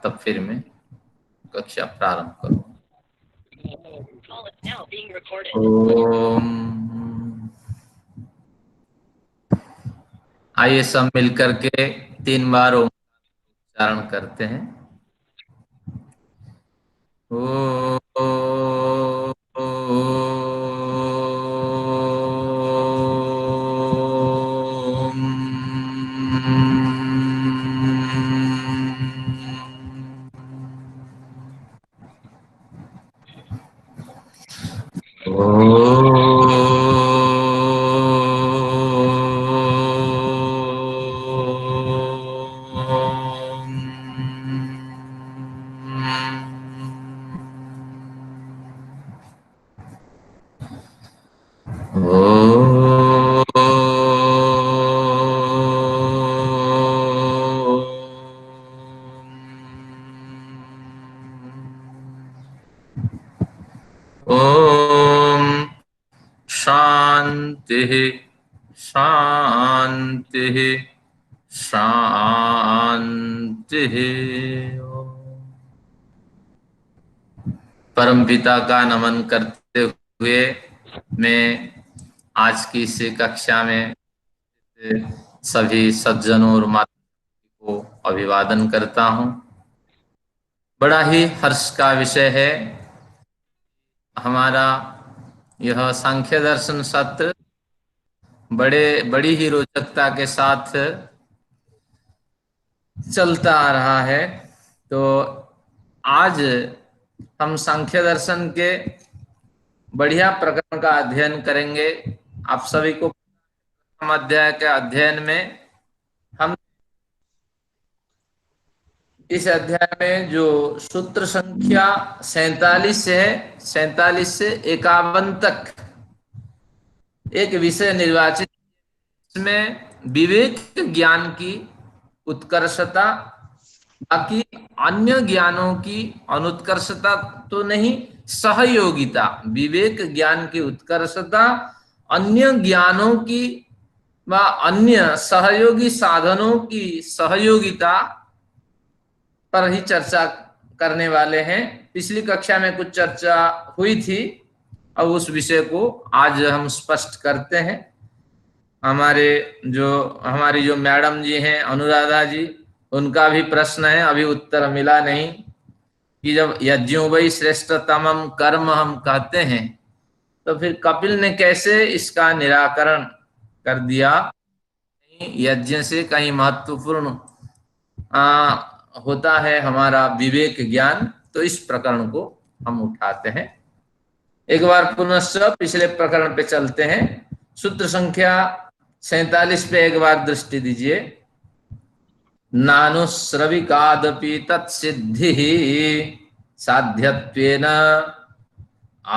तब फिर मैं कक्षा प्रारंभ करूँ। ओम। आइए सब मिलकर के 3 बार ओम उच्चारण करते हैं। ओम शांति शांति शांति। परमपिता का नमन करते हुए मैं आज की इस कक्षा में सभी सज्जनों और माता को अभिवादन करता हूं। बड़ा ही हर्ष का विषय है हमारा यह सांख्य दर्शन सत्र बड़ी ही रोचकता के साथ चलता आ रहा है। तो आज हम सांख्य दर्शन के बढ़िया प्रकरण का अध्ययन करेंगे। आप सभी को प्रथम अध्याय के अध्ययन में हम इस अध्याय में जो सूत्र संख्या 47 है, 47 से 51 तक एक विषय निर्वाचित, इसमें विवेक ज्ञान की उत्कर्षता, बाकी अन्य ज्ञानों की अनुत्कर्षता तो नहीं, सहयोगिता, विवेक ज्ञान की उत्कर्षता, अन्य ज्ञानों की व अन्य सहयोगी साधनों की सहयोगिता पर ही चर्चा करने वाले हैं। पिछली कक्षा में कुछ चर्चा हुई थी, अब उस विषय को आज हम स्पष्ट करते हैं। हमारी जो मैडम जी हैं अनुराधा जी, उनका भी प्रश्न है, अभी उत्तर मिला नहीं कि जब यज्ञों वही श्रेष्ठतमम कर्म हम कहते हैं तो फिर कपिल ने कैसे इसका निराकरण कर दिया। यज्ञ से कहीं महत्वपूर्ण होता है हमारा विवेक ज्ञान, तो इस प्रकरण को हम उठाते हैं। एक बार पुनश्च पिछले प्रकरण पे चलते हैं। सूत्र संख्या 47 पे एक बार दृष्टि दीजिए। नानुश्रविकादपि तत्सिद्धि साध्यत्वेन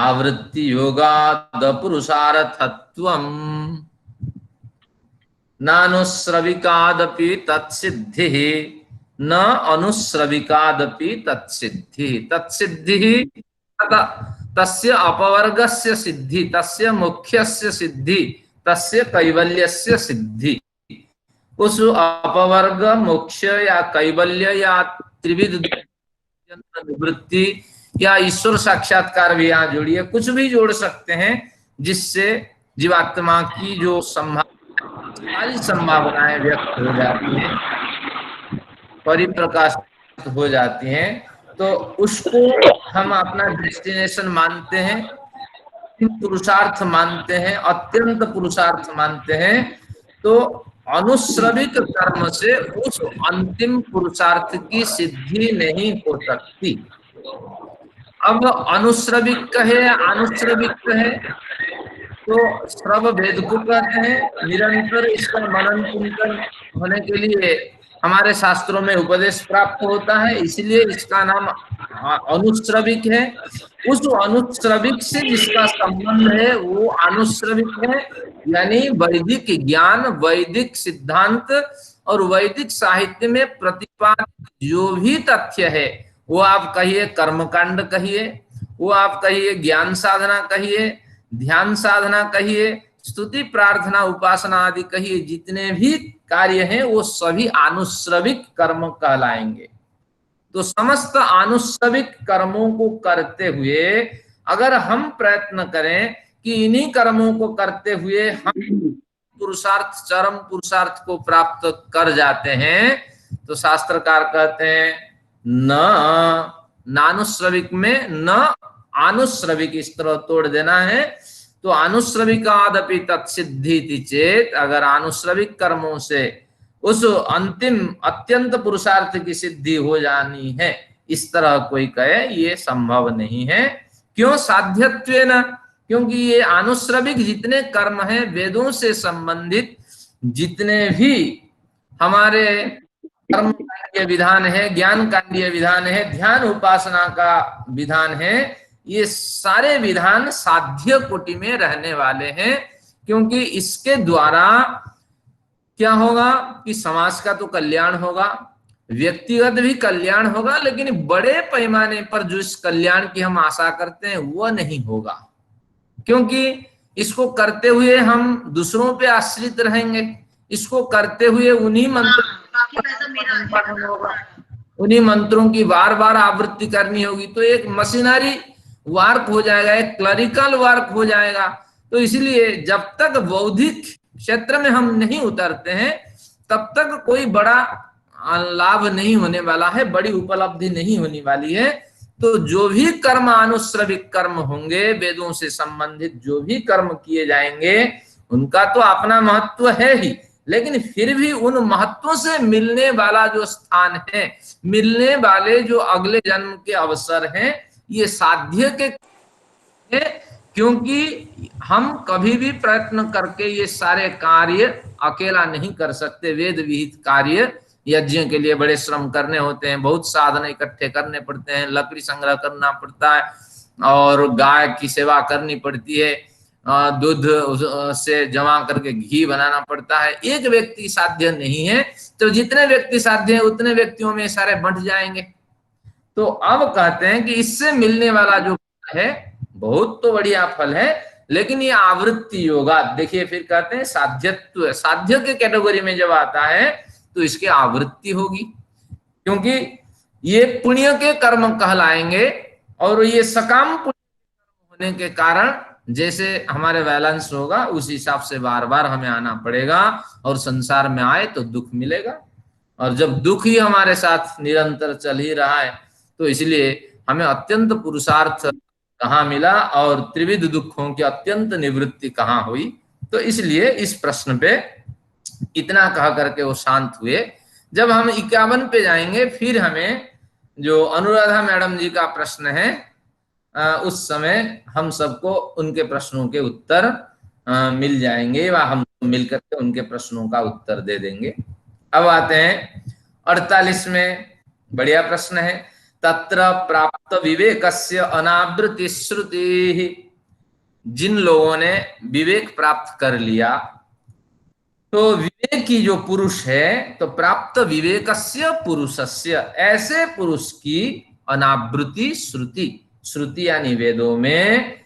आवृत्ति योगाद पुरुषार्थत्वम्। नानुश्रविकादपि तत्सिद्धि न अनुश्रविकादपि तत्सिद्धि। तत्सिद्धि तस्य अपवर्गस्य सिद्धि, तस्य मुख्यस्य सिद्धि, तस्य कैवल्यस्य सिद्धि। उस अपवर्ग, मोक्ष या कैवल्य या त्रिविध निवृत्ति या ईश्वर साक्षात्कार भी यहाँ जोड़िए, कुछ भी जोड़ सकते हैं जिससे जीवात्मा की जो सारी संभावनाएं व्यक्त हो जाती हैं, परिप्रकाशित हो जाती हैं, तो उसको हम अपना डेस्टिनेशन मानते हैं, पुरुषार्थ मानते हैं, अत्यंत पुरुषार्थ मानते हैं। तो अनुश्रविक कर्म से उस अंतिम पुरुषार्थ की सिद्धि नहीं हो सकती। अब अनुश्रविक कहे अनुश्रविक कहे तो श्रव भेद को कहते हैं। निरंतर इसका मनन चिंतन होने के लिए हमारे शास्त्रों में उपदेश प्राप्त होता है, इसलिए इसका नाम अनुश्रविक है। उस अनुश्रविक से जिसका संबंध है वो अनुश्रविक है, यानी वैदिक ज्ञान, वैदिक सिद्धांत और वैदिक साहित्य में प्रतिपादित जो भी तथ्य है, वो आप कहिए कर्मकांड कहिए, वो आप कहिए ज्ञान साधना कहिए, ध्यान साधना कहिए, स्तुति प्रार्थना उपासना आदि कहिए, जितने भी कार्य हैं वो सभी आनुश्रविक कर्म कहलाएंगे। तो समस्त आनुश्रविक कर्मों को करते हुए अगर हम प्रयत्न करें कि इन्हीं कर्मों को करते हुए हम पुरुषार्थ, चरम पुरुषार्थ को प्राप्त कर जाते हैं, तो शास्त्रकार कहते हैं न नानुश्रविक में न आनुश्रविक, इस तरह तोड़ देना है। तो अनुश्रविकादपि तत्सिद्धि चेत, अगर आनुश्रविक कर्मों से उस अंतिम अत्यंत पुरुषार्थ की सिद्धि हो जानी है, इस तरह कोई कहे, ये संभव नहीं है। क्यों? साध्यत्वेन, क्योंकि ये आनुश्रविक जितने कर्म हैं, वेदों से संबंधित जितने भी हमारे कर्म कांडीय विधान है, ज्ञान कांडीय विधान है, ध्यान उपासना का विधान है, ये सारे विधान साध्य कोटि में रहने वाले हैं। क्योंकि इसके द्वारा क्या होगा कि समाज का तो कल्याण होगा, व्यक्तिगत भी कल्याण होगा, लेकिन बड़े पैमाने पर जो इस कल्याण की हम आशा करते हैं वह नहीं होगा। क्योंकि इसको करते हुए हम दूसरों पे आश्रित रहेंगे, इसको करते हुए उन्हीं मंत्रों की बार बार आवृत्ति करनी होगी, तो एक मशीनरी वर्क हो जाएगा, एक क्लरिकल वर्क हो जाएगा। तो इसलिए जब तक बौद्धिक क्षेत्र में हम नहीं उतरते हैं, तब तक कोई बड़ा लाभ नहीं होने वाला है, बड़ी उपलब्धि नहीं होने वाली है। तो जो भी कर्म अनुश्रविक कर्म होंगे, वेदों से संबंधित जो भी कर्म किए जाएंगे, उनका तो अपना महत्व है ही, लेकिन फिर भी उन महत्वों से मिलने वाला जो स्थान है, मिलने वाले जो अगले जन्म के अवसर हैं, ये साध्य के है। क्योंकि हम कभी भी प्रयत्न करके ये सारे कार्य अकेला नहीं कर सकते। वेद विहित कार्य, यज्ञ के लिए बड़े श्रम करने होते हैं, बहुत साधन इकट्ठे करने पड़ते हैं, लकड़ी संग्रह करना पड़ता है, और गाय की सेवा करनी पड़ती है, दूध से जमा करके घी बनाना पड़ता है। एक व्यक्ति साध्य नहीं है, तो जितने व्यक्ति साध्य है उतने व्यक्तियों में सारे बंट जाएंगे। तो अब कहते हैं कि इससे मिलने वाला जो है बहुत तो बढ़िया फल है, लेकिन ये आवृत्ति योगा, देखिए फिर कहते हैं साध्यत्व, साध्य के कैटेगरी में जब आता है तो इसकी आवृत्ति होगी, क्योंकि ये पुण्य के कर्म कहलाएंगे, और ये सकाम पुण्य होने के कारण जैसे हमारे बैलेंस होगा उस हिसाब से बार बार हमें आना पड़ेगा, और संसार में आए तो दुख मिलेगा, और जब दुख ही हमारे साथ निरंतर चल ही रहा है, तो इसलिए हमें अत्यंत पुरुषार्थ कहाँ मिला और त्रिविध दुखों की अत्यंत निवृत्ति कहाँ हुई। तो इसलिए इस प्रश्न पे इतना कह करके वो शांत हुए। जब हम 51 पे जाएंगे, फिर हमें जो अनुराधा मैडम जी का प्रश्न है, उस समय हम सबको उनके प्रश्नों के उत्तर मिल जाएंगे, व हम मिलकर के उनके प्रश्नों का उत्तर दे देंगे। अब आते हैं 48 में, बढ़िया प्रश्न है। तत्र प्राप्त विवेकस्य अनावृत्ति श्रुति, जिन लोगों ने विवेक प्राप्त कर लिया, तो विवेक की जो पुरुष है, तो प्राप्त विवेकस्य पुरुषस्य, ऐसे पुरुष की अनावृत्ति श्रुति, श्रुति यानी वेदों में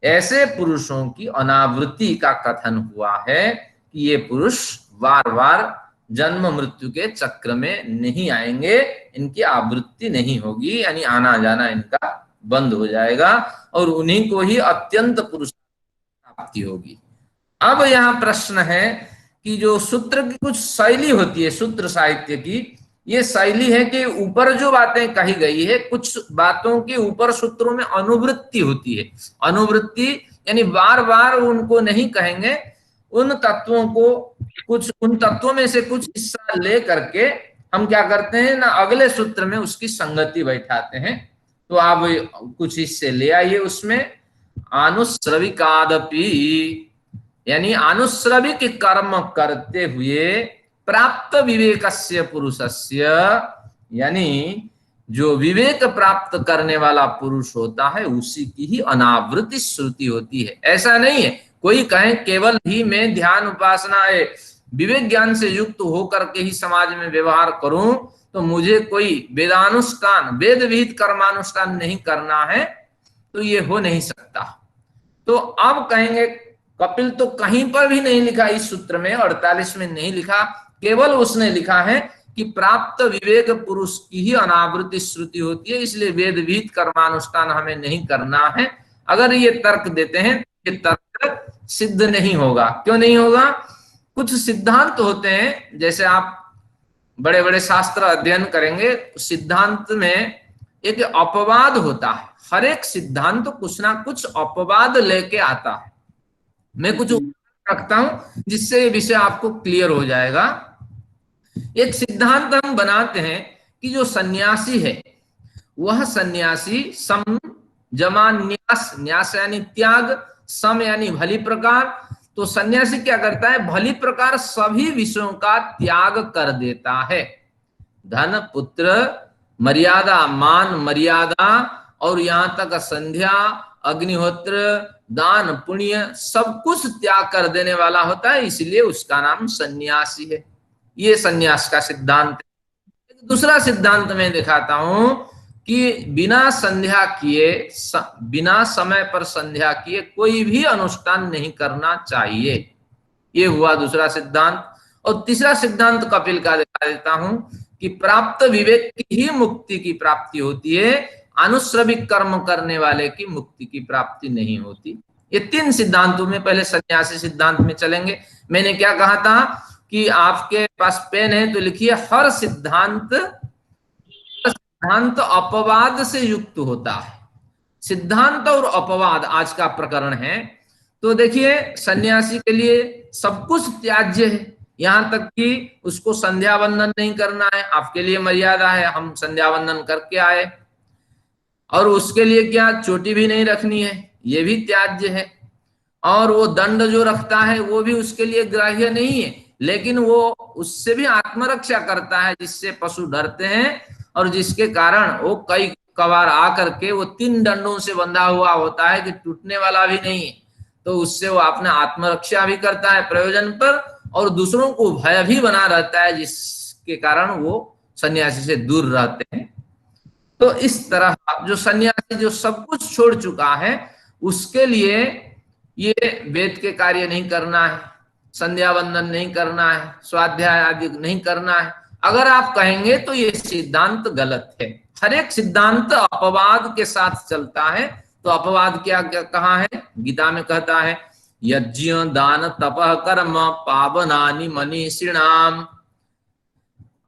ऐसे पुरुषों की अनावृत्ति का कथन हुआ है कि ये पुरुष बार बार जन्म मृत्यु के चक्र में नहीं आएंगे, इनकी आवृत्ति नहीं होगी, यानी आना जाना इनका बंद हो जाएगा, और उन्हीं को ही अत्यंत पुरुष प्राप्ति होगी। अब यहाँ प्रश्न है कि जो सूत्र की कुछ शैली होती है, सूत्र साहित्य की ये शैली है कि ऊपर जो बातें कही गई है, कुछ बातों के ऊपर सूत्रों में अनुवृत्ति होती है। अनुवृत्ति यानी बार बार उनको नहीं कहेंगे, उन तत्वों को, कुछ उन तत्वों में से कुछ हिस्सा ले करके हम क्या करते हैं ना, अगले सूत्र में उसकी संगति बैठाते हैं। तो आप कुछ हिस्से ले आइए उसमें। आनुश्रविकादपि, यानी अनुश्रविक कर्म करते हुए प्राप्त विवेकस्य पुरुषस्य, यानी जो विवेक प्राप्त करने वाला पुरुष होता है उसी की ही अनावृत्ति श्रुति होती है। ऐसा नहीं है कोई कहे केवल ही मैं ध्यान उपासना है, विवेक ज्ञान से युक्त होकर के ही समाज में व्यवहार करूं, तो मुझे कोई वेदानुष्ठान, वेद विहित कर्मानुष्ठान नहीं करना है, तो ये हो नहीं सकता। तो अब कहेंगे कपिल तो कहीं पर भी नहीं लिखा, इस सूत्र में 48 में नहीं लिखा, केवल उसने लिखा है कि प्राप्त विवेक पुरुष की ही अनावृत्ति श्रुति होती है, इसलिए वेद विहित कर्मानुष्ठान हमें नहीं करना है। अगर ये तर्क देते हैं, ये तर्क सिद्ध नहीं होगा। क्यों नहीं होगा? कुछ सिद्धांत होते हैं, जैसे आप बड़े बड़े शास्त्र अध्ययन करेंगे, सिद्धांत में एक अपवाद होता है। हर एक सिद्धांत कुछ ना कुछ अपवाद लेके आता है। मैं कुछ रखता हूं जिससे ये विषय आपको क्लियर हो जाएगा। एक सिद्धांत हम बनाते हैं कि जो सन्यासी है वह सन्यासी सम जमा न्यास, न्यास यानी त्याग, सम यानी भली प्रकार। तो सन्यासी क्या करता है? भली प्रकार सभी विषयों का त्याग कर देता है। धन, पुत्र, मर्यादा, मान मर्यादा, और यहां तक संध्या, अग्निहोत्र, दान, पुण्य, सब कुछ त्याग कर देने वाला होता है, इसलिए उसका नाम सन्यासी है। ये सन्यास का सिद्धांत है। दूसरा सिद्धांत मैं दिखाता हूं कि बिना संध्या किए, बिना समय पर संध्या किए कोई भी अनुष्ठान नहीं करना चाहिए। ये हुआ दूसरा सिद्धांत। और तीसरा सिद्धांत कपिल का दिखा देता हूं कि प्राप्त विवेक की ही मुक्ति की प्राप्ति होती है, अनुश्रविक कर्म करने वाले की मुक्ति की प्राप्ति नहीं होती। ये तीन सिद्धांतों में पहले सन्यासी सिद्धांत में चलेंगे। मैंने क्या कहा था कि आपके पास पेन है तो लिखिए, हर सिद्धांत अपवाद से युक्त होता है। सिद्धांत और अपवाद आज का प्रकरण है। तो देखिए, सन्यासी के लिए सब कुछ त्याज्य है, यहां तक कि उसको संध्या वंदन नहीं करना है। आपके लिए मर्यादा है, हम संध्या वंदन करके आए, और उसके लिए क्या, चोटी भी नहीं रखनी है, ये भी त्याज्य है। और वो दंड जो रखता है वो भी उसके लिए ग्राह्य नहीं है, लेकिन वो उससे भी आत्मरक्षा करता है, जिससे पशु डरते हैं और जिसके कारण वो कई कबार आकर के वो 3 दंडों से बंधा हुआ होता है कि टूटने वाला भी नहीं है। तो उससे वो अपना आत्मरक्षा भी करता है प्रयोजन पर, और दूसरों को भय भी बना रहता है, जिसके कारण वो सन्यासी से दूर रहते हैं। तो इस तरह जो सन्यासी जो सब कुछ छोड़ चुका है, उसके लिए ये वेद के कार्य नहीं करना है, संध्या वंदन नहीं करना है, स्वाध्याय आदि नहीं करना है। अगर आप कहेंगे तो ये सिद्धांत गलत है। हर एक सिद्धांत अपवाद के साथ चलता है। तो अपवाद क्या क्या कहा है? गीता में कहता है, यज्ञ दान तपः कर्म पावनानि मनीषिणाम।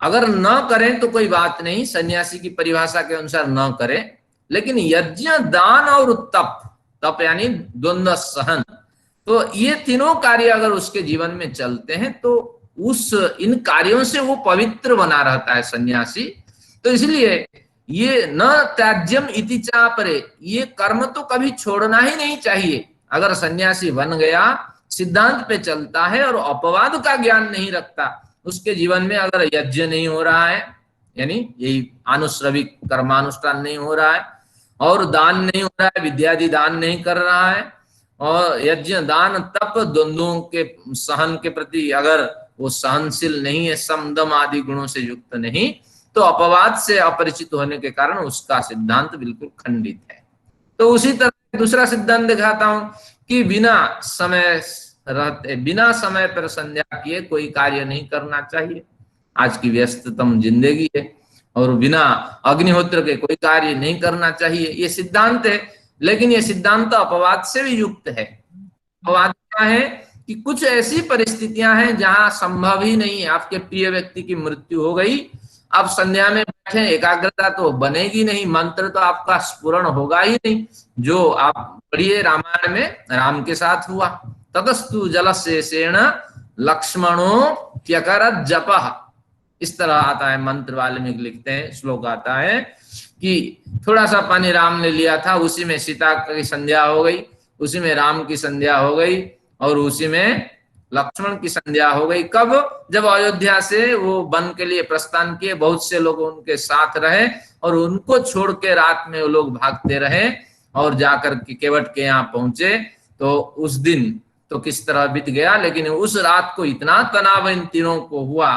अगर न करें तो कोई बात नहीं, सन्यासी की परिभाषा के अनुसार न करें, लेकिन यज्ञ दान और तप, तप यानी द्वंद्व सहन, तो ये तीनों कार्य अगर उसके जीवन में चलते हैं तो इन कार्यों से वो पवित्र बना रहता है सन्यासी। तो इसलिए ये न त्याज्यम इति चापरे, ये कर्म तो कभी छोड़ना ही नहीं चाहिए। अगर सन्यासी बन गया, सिद्धांत पे चलता है और अपवाद का ज्ञान नहीं रखता, उसके जीवन में अगर यज्ञ नहीं हो रहा है, यानी यही आनुश्रविक कर्मानुष्ठान नहीं हो रहा है, और दान नहीं हो रहा है, विद्यादि दान नहीं कर रहा है, और यज्ञ दान तप द्वंद्वों के सहन के प्रति अगर वो सहनशील नहीं है, समदम आदि गुणों से युक्त नहीं, तो अपवाद से अपरिचित होने के कारण उसका सिद्धांत बिल्कुल खंडित है। तो उसी तरह दूसरा सिद्धांत दिखाता हूं कि बिना समय पर संध्या किए कोई कार्य नहीं करना चाहिए। आज की व्यस्ततम जिंदगी है, और बिना अग्निहोत्र के कोई कार्य नहीं करना चाहिए, ये सिद्धांत है। लेकिन ये सिद्धांत अपवाद से भी युक्त है। अपवाद क्या है कि कुछ ऐसी परिस्थितियां हैं जहां संभव ही नहीं है, आपके प्रिय व्यक्ति की मृत्यु हो गई, आप संध्या में बैठे, एकाग्रता तो बनेगी नहीं, मंत्र तो आपका स्फुरण होगा ही नहीं। जो आप पढ़िए रामायण में, राम के साथ हुआ, ततस्तु जलशेषेण लक्ष्मणो त्यकरत जपः, इस तरह आता है मंत्र वाले में लिखते हैं, श्लोक आता है कि थोड़ा सा पानी राम ने लिया था, उसी में सीता की संध्या हो गई, उसी में राम की संध्या हो गई, और उसी में लक्ष्मण की संध्या हो गई। कब? जब अयोध्या से वो वन के लिए प्रस्थान किए, बहुत से लोग उनके साथ रहे, और उनको छोड़ के रात में वो लोग भागते रहे, और जाकर के केवट के यहाँ पहुंचे। तो उस दिन तो किस तरह बीत गया, लेकिन उस रात को इतना तनाव इन तीनों को हुआ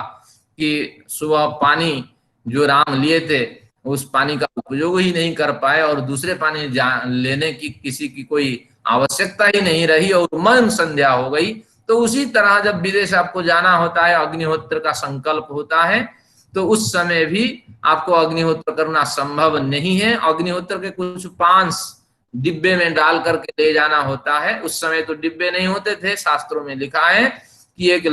कि सुबह पानी जो राम लिए थे उस पानी का उपयोग ही नहीं कर पाए, और दूसरे पानी लेने की किसी की कोई आवश्यकता ही नहीं रही, और मन संध्या हो गई। तो उसी तरह जब विदेश आपको जाना होता है, अग्निहोत्र का संकल्प होता है, तो उस समय भी आपको अग्निहोत्र करना संभव नहीं है। अग्निहोत्र के कुछ पांस डिब्बे में डाल करके ले जाना होता है। उस समय तो डिब्बे नहीं होते थे, शास्त्रों में लिखा है कि एक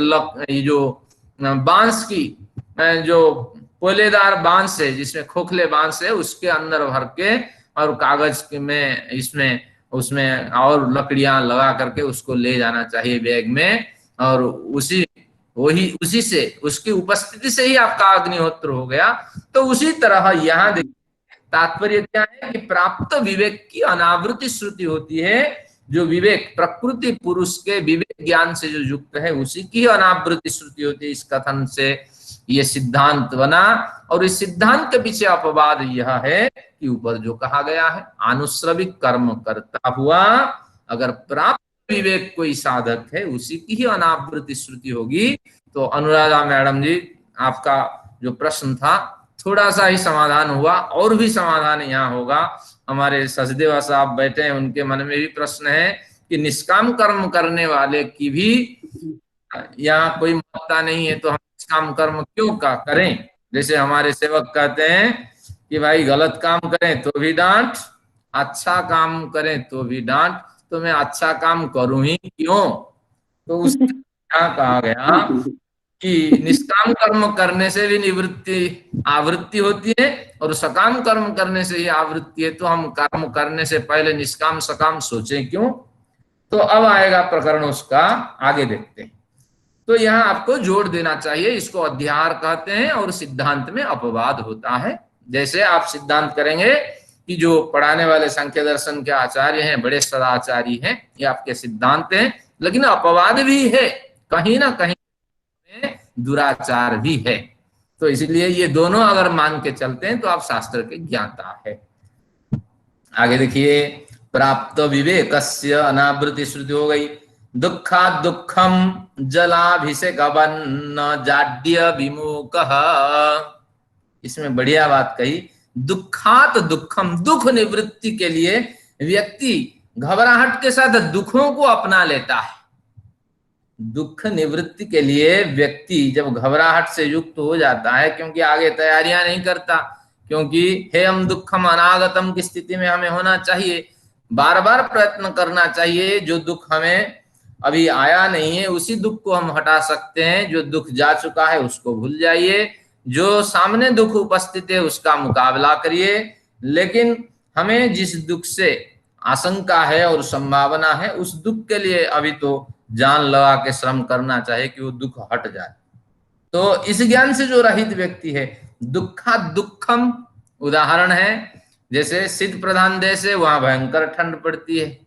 जो बांस की जो कोयलेदार बांस है, जिसमें खोखले बांस है, उसके अंदर भर के और कागज में इसमें उसमें और लकड़ियां लगा करके उसको ले जाना चाहिए बैग में, और उसी से उसकी उपस्थिति से ही आपका अग्निहोत्र हो गया। तो उसी तरह यहाँ देखिए तात्पर्य क्या है कि प्राप्त विवेक की अनावृत्ति श्रुति होती है। जो विवेक प्रकृति पुरुष के विवेक ज्ञान से जो युक्त है उसी की अनावृत्ति श्रुति होती है। इस कथन से ये सिद्धांत बना, और इस सिद्धांत के पीछे अपवाद यह है कि ऊपर जो कहा गया है आनुश्रविक कर्म करता हुआ अगर प्राप्त विवेक कोई साधक है उसी की ही अनावृत्ति श्रुति होगी। तो अनुराधा मैडम जी, आपका जो प्रश्न था थोड़ा सा ही समाधान हुआ, और भी समाधान यहाँ होगा। हमारे सचदेवा साहब बैठे हैं, उनके मन में भी प्रश्न है कि निष्काम कर्म करने वाले की भी यहाँ कोई महत्ता नहीं है, तो हम निष्काम कर्म क्यों का करें। जैसे हमारे सेवक कहते हैं कि भाई गलत काम करें तो भी डांट, अच्छा काम करें तो भी डांट, तो मैं अच्छा काम करूं ही क्यों। तो उसके यहाँ कहा गया कि निष्काम कर्म करने से भी निवृत्ति आवृत्ति होती है और सकाम कर्म करने से ही आवृत्ति है। तो हम कर्म करने से पहले निष्काम सकाम सोचें क्यों। तो अब आएगा प्रकरण उसका, आगे देखते हैं। तो यहाँ आपको जोड़ देना चाहिए, इसको अध्याहार कहते हैं और सिद्धांत में अपवाद होता है। जैसे आप सिद्धांत करेंगे कि जो पढ़ाने वाले सांख्य दर्शन के आचार्य हैं बड़े सदाचारी हैं, ये आपके सिद्धांत हैं, लेकिन अपवाद भी है, कहीं ना कहीं दुराचार भी है। तो इसलिए ये दोनों अगर मान के चलते हैं तो आप शास्त्र के ज्ञाता है। आगे देखिए, प्राप्त विवेकस्य अनावृत्ति श्रुति हो गई। दुखा दुखम जलाभिषेकवन्न जाड्य विमुखः, इसमें बढ़िया बात कही। दुखात दुखम, दुख निवृत्ति के लिए व्यक्ति घबराहट के साथ दुखों को अपना लेता है। दुख निवृत्ति के लिए व्यक्ति जब घबराहट से युक्त हो जाता है, क्योंकि आगे तैयारियां नहीं करता, क्योंकि हे हम दुखम अनागतम की स्थिति में हमें होना चाहिए, बार बार प्रयत्न करना चाहिए। जो दुख हमें अभी आया नहीं है उसी दुख को हम हटा सकते हैं, जो दुख जा चुका है उसको भूल जाइए, जो सामने दुख उपस्थित है उसका मुकाबला करिए। लेकिन हमें जिस दुख से आशंका है और संभावना है उस दुख के लिए अभी तो जान लगा के श्रम करना चाहिए कि वो दुख हट जाए। तो इस ज्ञान से जो रहित व्यक्ति है, दुखा दुखम उदाहरण है, जैसे शीत प्रधान देश है वहां भयंकर ठंड पड़ती है,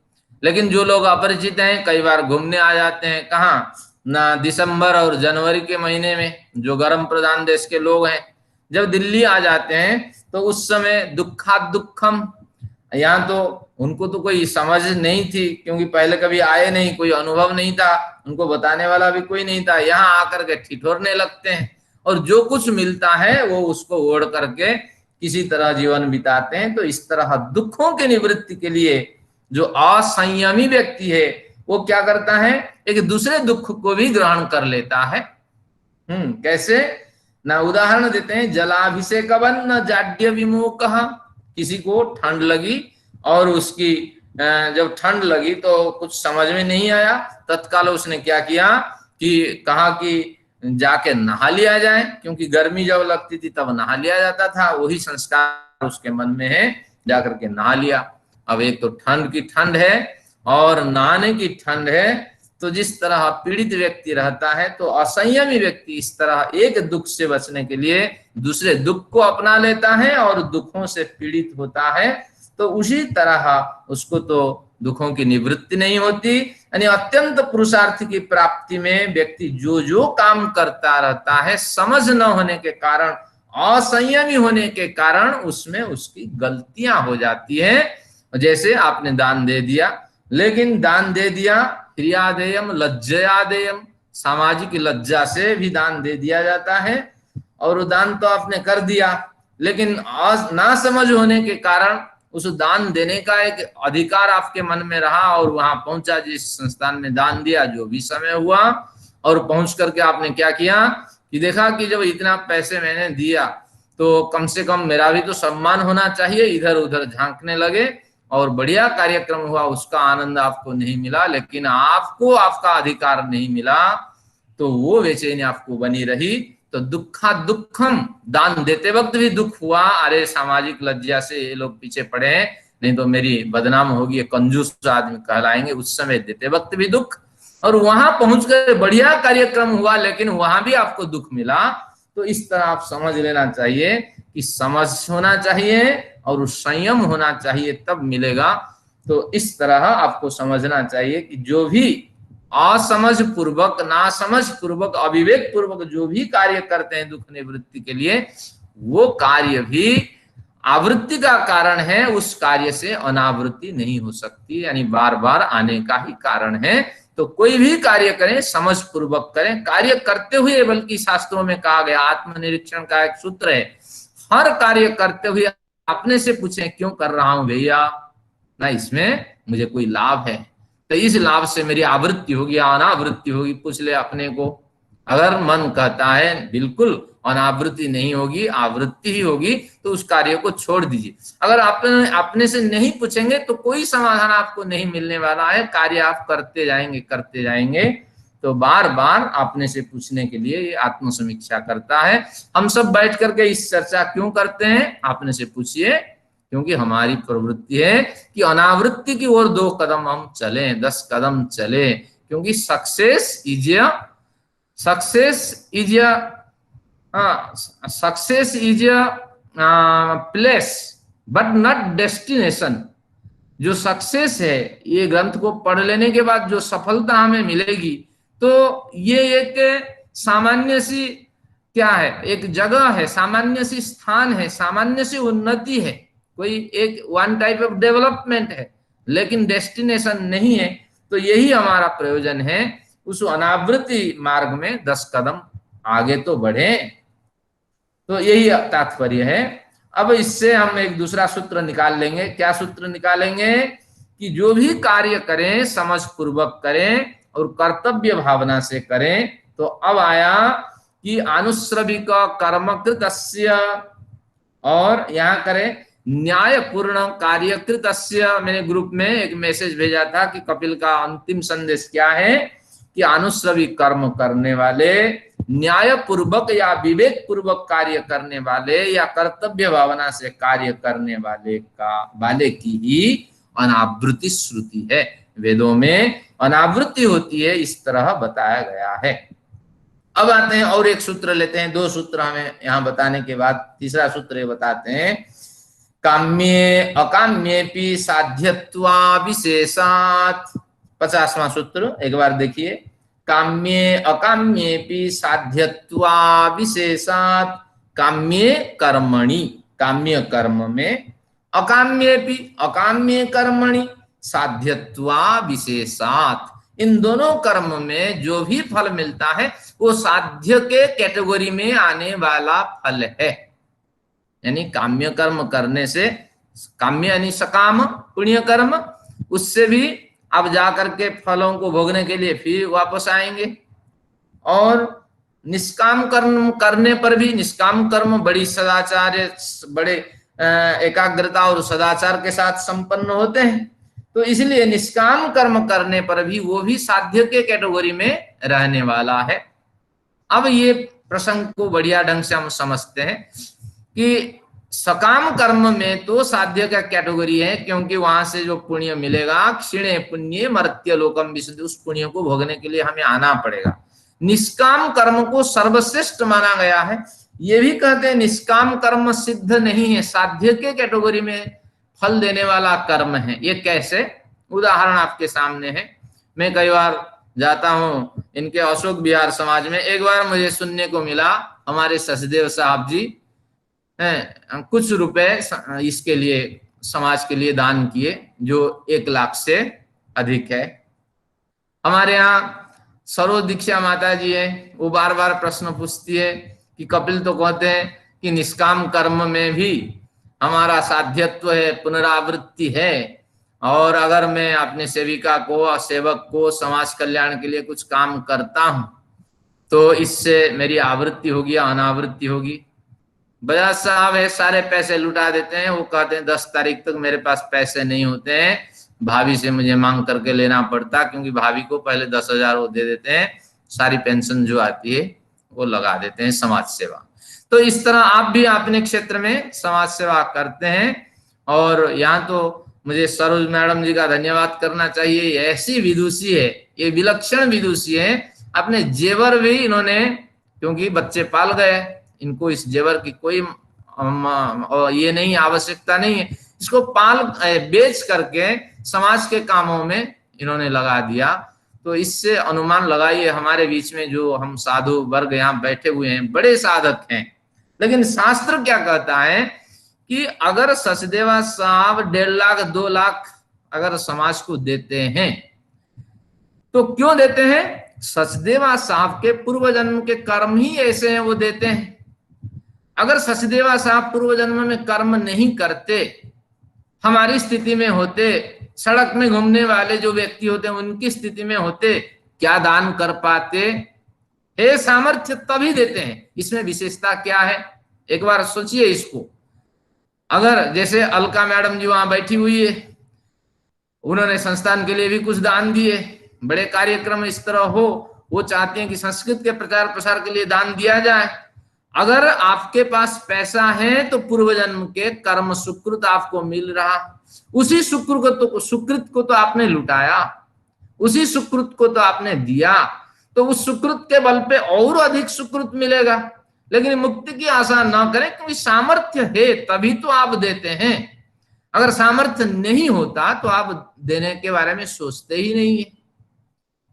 लेकिन जो लोग अपरिचित हैं कई बार घूमने आ जाते हैं, कहाँ ना दिसंबर और जनवरी के महीने में, जो गर्म प्रधान देश के लोग हैं जब दिल्ली आ जाते हैं तो उस समय दुखा दुखम, यहाँ तो उनको तो कोई समझ नहीं थी क्योंकि पहले कभी आए नहीं, कोई अनुभव नहीं था, उनको बताने वाला भी कोई नहीं था। यहाँ आकर के ठिठुरने लगते हैं और जो कुछ मिलता है वो उसको ओढ़ करके किसी तरह जीवन बिताते हैं। तो इस तरह दुखों की निवृत्ति के लिए जो असंयमी व्यक्ति है वो क्या करता है, एक दूसरे दुख को भी ग्रहण कर लेता है। कैसे ना, उदाहरण देते हैं, जलाभिषेकवन्न जाड्य विमुखः, किसी को ठंड लगी और उसकी जब ठंड लगी तो कुछ समझ में नहीं आया, तत्काल उसने क्या किया कि कहा कि जाके नहा लिया जाए, क्योंकि गर्मी जब लगती थी तब नहा लिया जाता था, वही संस्कार उसके मन में है, जाकर के नहा लिया। अब एक तो ठंड की ठंड है और नहाने की ठंड है, तो जिस तरह पीड़ित व्यक्ति रहता है तो असंयमी व्यक्ति इस तरह एक दुख से बचने के लिए दूसरे दुख को अपना लेता है और दुखों से पीड़ित होता है। तो उसी तरह उसको तो दुखों की निवृत्ति नहीं होती, यानी अत्यंत पुरुषार्थ की प्राप्ति में व्यक्ति जो जो काम करता रहता है, समझ न होने के कारण, असंयमी होने के कारण उसमें उसकी गलतियां हो जाती है। जैसे आपने दान दे दिया, लेकिन दान दे दिया क्रियादेयम लज्जयादेयम, सामाजिक लज्जा से भी दान दे दिया जाता है, और दान तो आपने कर दिया, लेकिन ना समझ होने के कारण उस दान देने का एक अधिकार आपके मन में रहा और वहां पहुंचा जिस संस्थान में दान दिया, जो भी समय हुआ, और पहुंच करके आपने क्या किया कि देखा कि जब इतना पैसे मैंने दिया तो कम से कम मेरा भी तो सम्मान होना चाहिए, इधर उधर झांकने लगे और बढ़िया कार्यक्रम हुआ, उसका आनंद आपको नहीं मिला, लेकिन आपको आपका अधिकार नहीं मिला, तो वो बेचैनी आपको बनी रही। तो दुखा दुखम, दान देते वक्त भी दुख हुआ, अरे सामाजिक लज्जा से ये लोग पीछे पड़े हैं, नहीं तो मेरी बदनाम होगी, कंजूस आदमी कहलाएंगे, उस समय देते वक्त भी दुख। और वहां पहुंचकर बढ़िया कार्यक्रम हुआ, लेकिन वहां भी आपको दुख मिला। तो इस तरह आप समझ लेना चाहिए कि समझ होना चाहिए और संयम होना चाहिए, तब मिलेगा। तो इस तरह आपको समझना चाहिए कि जो भी असमझ पूर्वक, नासमझ पूर्वक, अविवेक पूर्वक जो भी कार्य करते हैं दुख निवृत्ति के लिए, वो कार्य भी आवृत्ति का कारण है, उस कार्य से अनावृत्ति नहीं हो सकती, यानी बार बार आने का ही कारण है। तो कोई भी कार्य करें समझ पूर्वक करें, कार्य करते हुए, बल्कि शास्त्रों में कहा गया, आत्मनिरीक्षण का एक सूत्र है, हर कार्य करते हुए अपने से पूछें क्यों कर रहा हूं भैया, ना इसमें मुझे कोई लाभ है, तो इस लाभ से मेरी आवृत्ति होगी या अनावृत्ति होगी, पूछ ले अपने को। अगर मन कहता है बिल्कुल अनावृत्ति नहीं होगी, आवृत्ति ही होगी, तो उस कार्य को छोड़ दीजिए। अगर अपने से नहीं पूछेंगे तो कोई समाधान आपको नहीं मिलने वाला है, कार्य आप करते जाएंगे करते जाएंगे। तो बार बार अपने से पूछने के लिए ये आत्म समीक्षा करता है। हम सब बैठ करके इस चर्चा क्यों करते हैं, अपने से पूछिए, क्योंकि हमारी प्रवृत्ति है कि अनावृत्ति की ओर 2 कदम हम चले, 10 कदम चले, क्योंकि success is place but not destination. जो सक्सेस है, ये ग्रंथ को पढ़ लेने के बाद जो सफलता हमें मिलेगी, तो ये एक सामान्य सी क्या है, एक जगह है, सामान्य सी स्थान है, सामान्य सी उन्नति है, कोई एक वन टाइप ऑफ डेवलपमेंट है, लेकिन डेस्टिनेशन नहीं है। तो यही हमारा प्रयोजन है, उस अनावृत्ति मार्ग में 10 कदम आगे तो बढ़े। तो यही तात्पर्य है। अब इससे हम एक दूसरा सूत्र निकाल लेंगे। क्या सूत्र निकालेंगे? कि जो भी कार्य करें समझ पूर्वक करें और कर्तव्य भावना से करें। तो अब आया कि अनुश्रविक कर्मकृतस्य, और यहां करें न्यायपूर्ण कार्यकृतस्य। मैंने ग्रुप में एक मैसेज भेजा था कि कपिल का अंतिम संदेश क्या है, कि अनुश्रवी कर्म करने वाले, न्याय पूर्वक या विवेक पूर्वक कार्य करने वाले, या कर्तव्य भावना से कार्य करने वाले की ही अनावृत्ति श्रुति है। वेदों में अनावृत्ति होती है, इस तरह बताया गया है। अब आते हैं और एक सूत्र लेते हैं। 2 सूत्र हमें यहां बताने के बाद तीसरा सूत्र बताते हैं, काम्ये अकाम्येपि साध्यत्वा विशेषात्। 50वां सूत्र एक बार देखिए, काम्ये अकाम्येपि साध्यत्वा विशेषात्। काम्ये कर्मणि, काम्य कर्म में, अकाम्येपि अकाम्य कर्मणि, साध्यत्वा विशेषात्। इन दोनों कर्म में जो भी फल मिलता है वो साध्य के कैटेगरी में आने वाला फल है। यानी काम्य कर्म करने से, काम्य यानी सकाम पुण्य कर्म, उससे भी अब जाकर के फलों को भोगने के लिए फिर वापस आएंगे। और निष्काम कर्म करने पर भी, निष्काम कर्म बड़ी सदाचार, बड़े एकाग्रता और सदाचार के साथ संपन्न होते हैं। तो इसलिए निष्काम कर्म करने पर भी वो भी साध्य के कैटेगरी में रहने वाला है। अब ये प्रसंग को बढ़िया ढंग से हम समझते हैं कि सकाम कर्म में तो साध्य का कैटेगरी है, क्योंकि वहां से जो पुण्य मिलेगा, क्षीणे पुण्य मर्त्य लोकम विशुद्धि, उस पुण्य को भोगने के लिए हमें आना पड़ेगा। निष्काम कर्म को सर्वश्रेष्ठ माना गया है। ये भी कहते हैं निष्काम कर्म सिद्ध नहीं है, साध्य के कैटेगरी में फल देने वाला कर्म है। ये कैसे? उदाहरण आपके सामने है। मैं कई बार जाता हूँ इनके अशोक विहार समाज में। एक बार मुझे सुनने को मिला, हमारे सचदेव साहब जी कुछ रुपए इसके लिए, समाज के लिए दान किए, जो 1 लाख से अधिक है। हमारे यहाँ सरो दीक्षा माता जी है, वो बार बार प्रश्न पूछती है कि कपिल तो कहते हैं कि निष्काम कर्म में भी हमारा साध्यत्व है, पुनरावृत्ति है, और अगर मैं अपने सेविका को, सेवक को समाज कल्याण के लिए कुछ काम करता हूं तो इससे मेरी आवृत्ति होगी या अनावृत्ति होगी। बजाज साहब है, सारे पैसे लुटा देते हैं, वो कहते हैं 10 तारीख तक मेरे पास पैसे नहीं होते हैं, भाभी से मुझे मांग करके लेना पड़ता, क्योंकि भाभी को पहले 10,000 वो दे देते हैं, सारी पेंशन जो आती है वो लगा देते हैं समाज सेवा। तो इस तरह आप भी अपने क्षेत्र में समाज सेवा करते हैं। और यहाँ तो मुझे सरोज मैडम जी का धन्यवाद करना चाहिए, ऐसी विदुषी है, ये विलक्षण विदुषी है। अपने जेवर भी इन्होंने, क्योंकि बच्चे पाल गए, इनको इस जेवर की कोई ये नहीं, आवश्यकता नहीं है, इसको पाल बेच करके समाज के कामों में इन्होंने लगा दिया। तो इससे अनुमान लगाइए, हमारे बीच में जो हम साधु वर्ग यहाँ बैठे हुए हैं, बड़े साधक हैं, लेकिन शास्त्र क्या कहता है कि अगर सचदेवा साहब 1.5 लाख 2 लाख अगर समाज को देते हैं, तो क्यों देते हैं? सचदेवा साहब के पूर्व जन्म के कर्म ही ऐसे हैं, वो देते हैं। अगर सचदेवा साहब पूर्व जन्म में कर्म नहीं करते, हमारी स्थिति में होते, सड़क में घूमने वाले जो व्यक्ति होते हैं उनकी स्थिति में होते, क्या दान कर पाते? हे सामर्थ्य तभी देते हैं। इसमें विशेषता क्या है, एक बार सोचिए इसको। अगर जैसे अलका मैडम जी वहां बैठी हुई है, उन्होंने संस्थान के लिए भी कुछ दान दिए, बड़े कार्यक्रम इस तरह हो, वो चाहते हैं कि संस्कृत के प्रचार प्रसार के लिए दान दिया जाए। अगर आपके पास पैसा है तो पूर्व जन्म के कर्म सुकृत आपको मिल रहा, उसी सुकृत को तो आपने लुटाया, उसी सुकृत को तो आपने दिया, तो उस सुकृत के बल पे और अधिक सुकृत मिलेगा। लेकिन मुक्ति की आशा ना करें, क्योंकि सामर्थ्य है तभी तो आप देते हैं। अगर सामर्थ्य नहीं होता तो आप देने के बारे में सोचते ही नहीं है।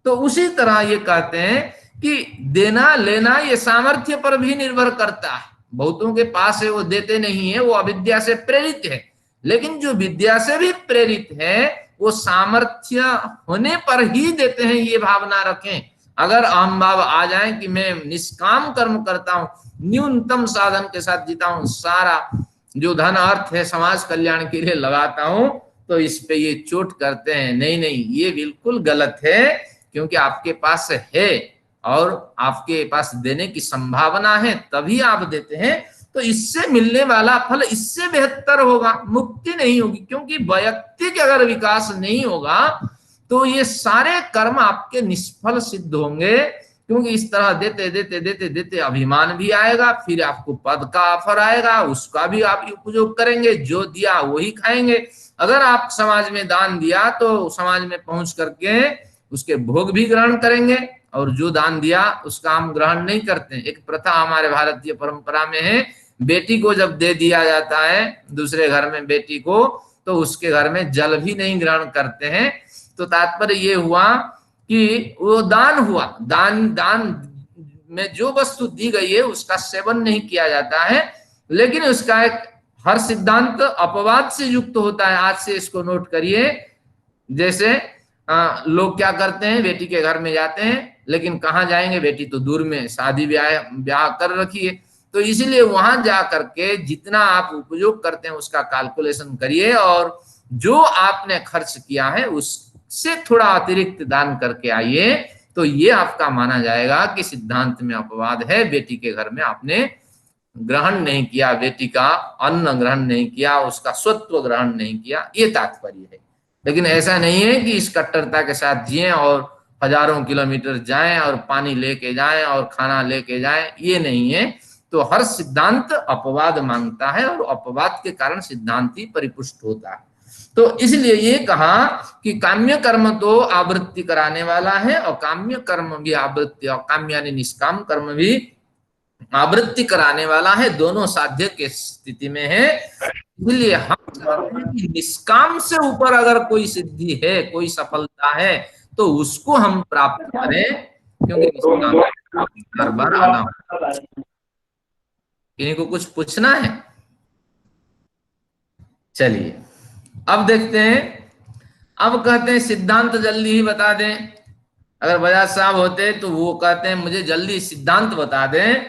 तो उसी तरह ये कहते हैं कि देना लेना ये सामर्थ्य पर भी निर्भर करता है। बहुतों के पास है, वो देते नहीं है, वो अविद्या से प्रेरित है। लेकिन जो विद्या से भी प्रेरित है, वो सामर्थ्य होने पर ही देते हैं, ये भावना रखें। अगर अहम भाव आ जाए कि मैं निष्काम कर्म करता हूं, न्यूनतम साधन के साथ जीता हूं, सारा जो धन अर्थ है समाज कल्याण के लिए लगाता हूं, तो इस पे ये चोट करते हैं, नहीं नहीं ये बिल्कुल गलत है, क्योंकि आपके पास है और आपके पास देने की संभावना है तभी आप देते हैं। तो इससे मिलने वाला फल इससे बेहतर होगा, मुक्ति नहीं होगी। क्योंकि वैयक्तिक अगर विकास नहीं होगा तो ये सारे कर्म आपके निष्फल सिद्ध होंगे। क्योंकि इस तरह देते देते देते देते अभिमान भी आएगा, फिर आपको पद का ऑफर आएगा, उसका भी आप उपयोग करेंगे, जो दिया वही खाएंगे। अगर आप समाज में दान दिया तो समाज में पहुंच करके उसके भोग भी ग्रहण करेंगे, और जो दान दिया उसका हम ग्रहण नहीं करते। एक प्रथा हमारे भारतीय परंपरा में है, बेटी को जब दे दिया जाता है दूसरे घर में बेटी को, तो उसके घर में जल भी नहीं ग्रहण करते हैं। तो तात्पर्य ये हुआ कि वो दान हुआ, दान में जो वस्तु दी गई है उसका सेवन नहीं किया जाता है, लेकिन उसका एक हर सिद्धांत अपवाद से युक्त होता है। आज से इसको नोट करिए। जैसे लोग क्या करते हैं, बेटी के घर में जाते हैं, लेकिन कहाँ जाएंगे, बेटी तो दूर में शादी ब्याह कर रखी है, तो इसीलिए वहां जा करके जितना आप उपयोग करते हैं उसका कैलकुलेशन करिए, और जो आपने खर्च किया है उससे थोड़ा अतिरिक्त दान करके आइए। तो ये आपका माना जाएगा कि सिद्धांत में अपवाद है, बेटी के घर में आपने ग्रहण नहीं किया, बेटी का अन्न ग्रहण नहीं किया, उसका स्वत्व ग्रहण नहीं किया, ये तात्पर्य है। लेकिन ऐसा नहीं है कि इस कट्टरता के साथ जिए और हजारों किलोमीटर जाएं और पानी लेके जाएं और खाना लेके जाएं, ये नहीं है। तो हर सिद्धांत अपवाद मांगता है, और अपवाद के कारण सिद्धांति परिपुष्ट होता है। तो इसलिए ये कहा कि काम्य कर्म तो आवृत्ति कराने वाला है, और काम्य कर्म भी आवृत्ति, और काम्य यानी निष्काम कर्म भी आवृत्ति कराने वाला है, दोनों साध्य के स्थिति में है। इसलिए हम चाहते हैं कि निष्काम से ऊपर अगर कोई सिद्धि है, कोई सफलता है, तो उसको हम प्राप्त करें, क्योंकि निष्काम बार आना होगा। किन्हीं को कुछ पूछना है? चलिए अब देखते हैं। अब कहते हैं सिद्धांत जल्दी ही बता दें। अगर बजाज साहब होते तो वो कहते हैं मुझे जल्दी सिद्धांत बता दें,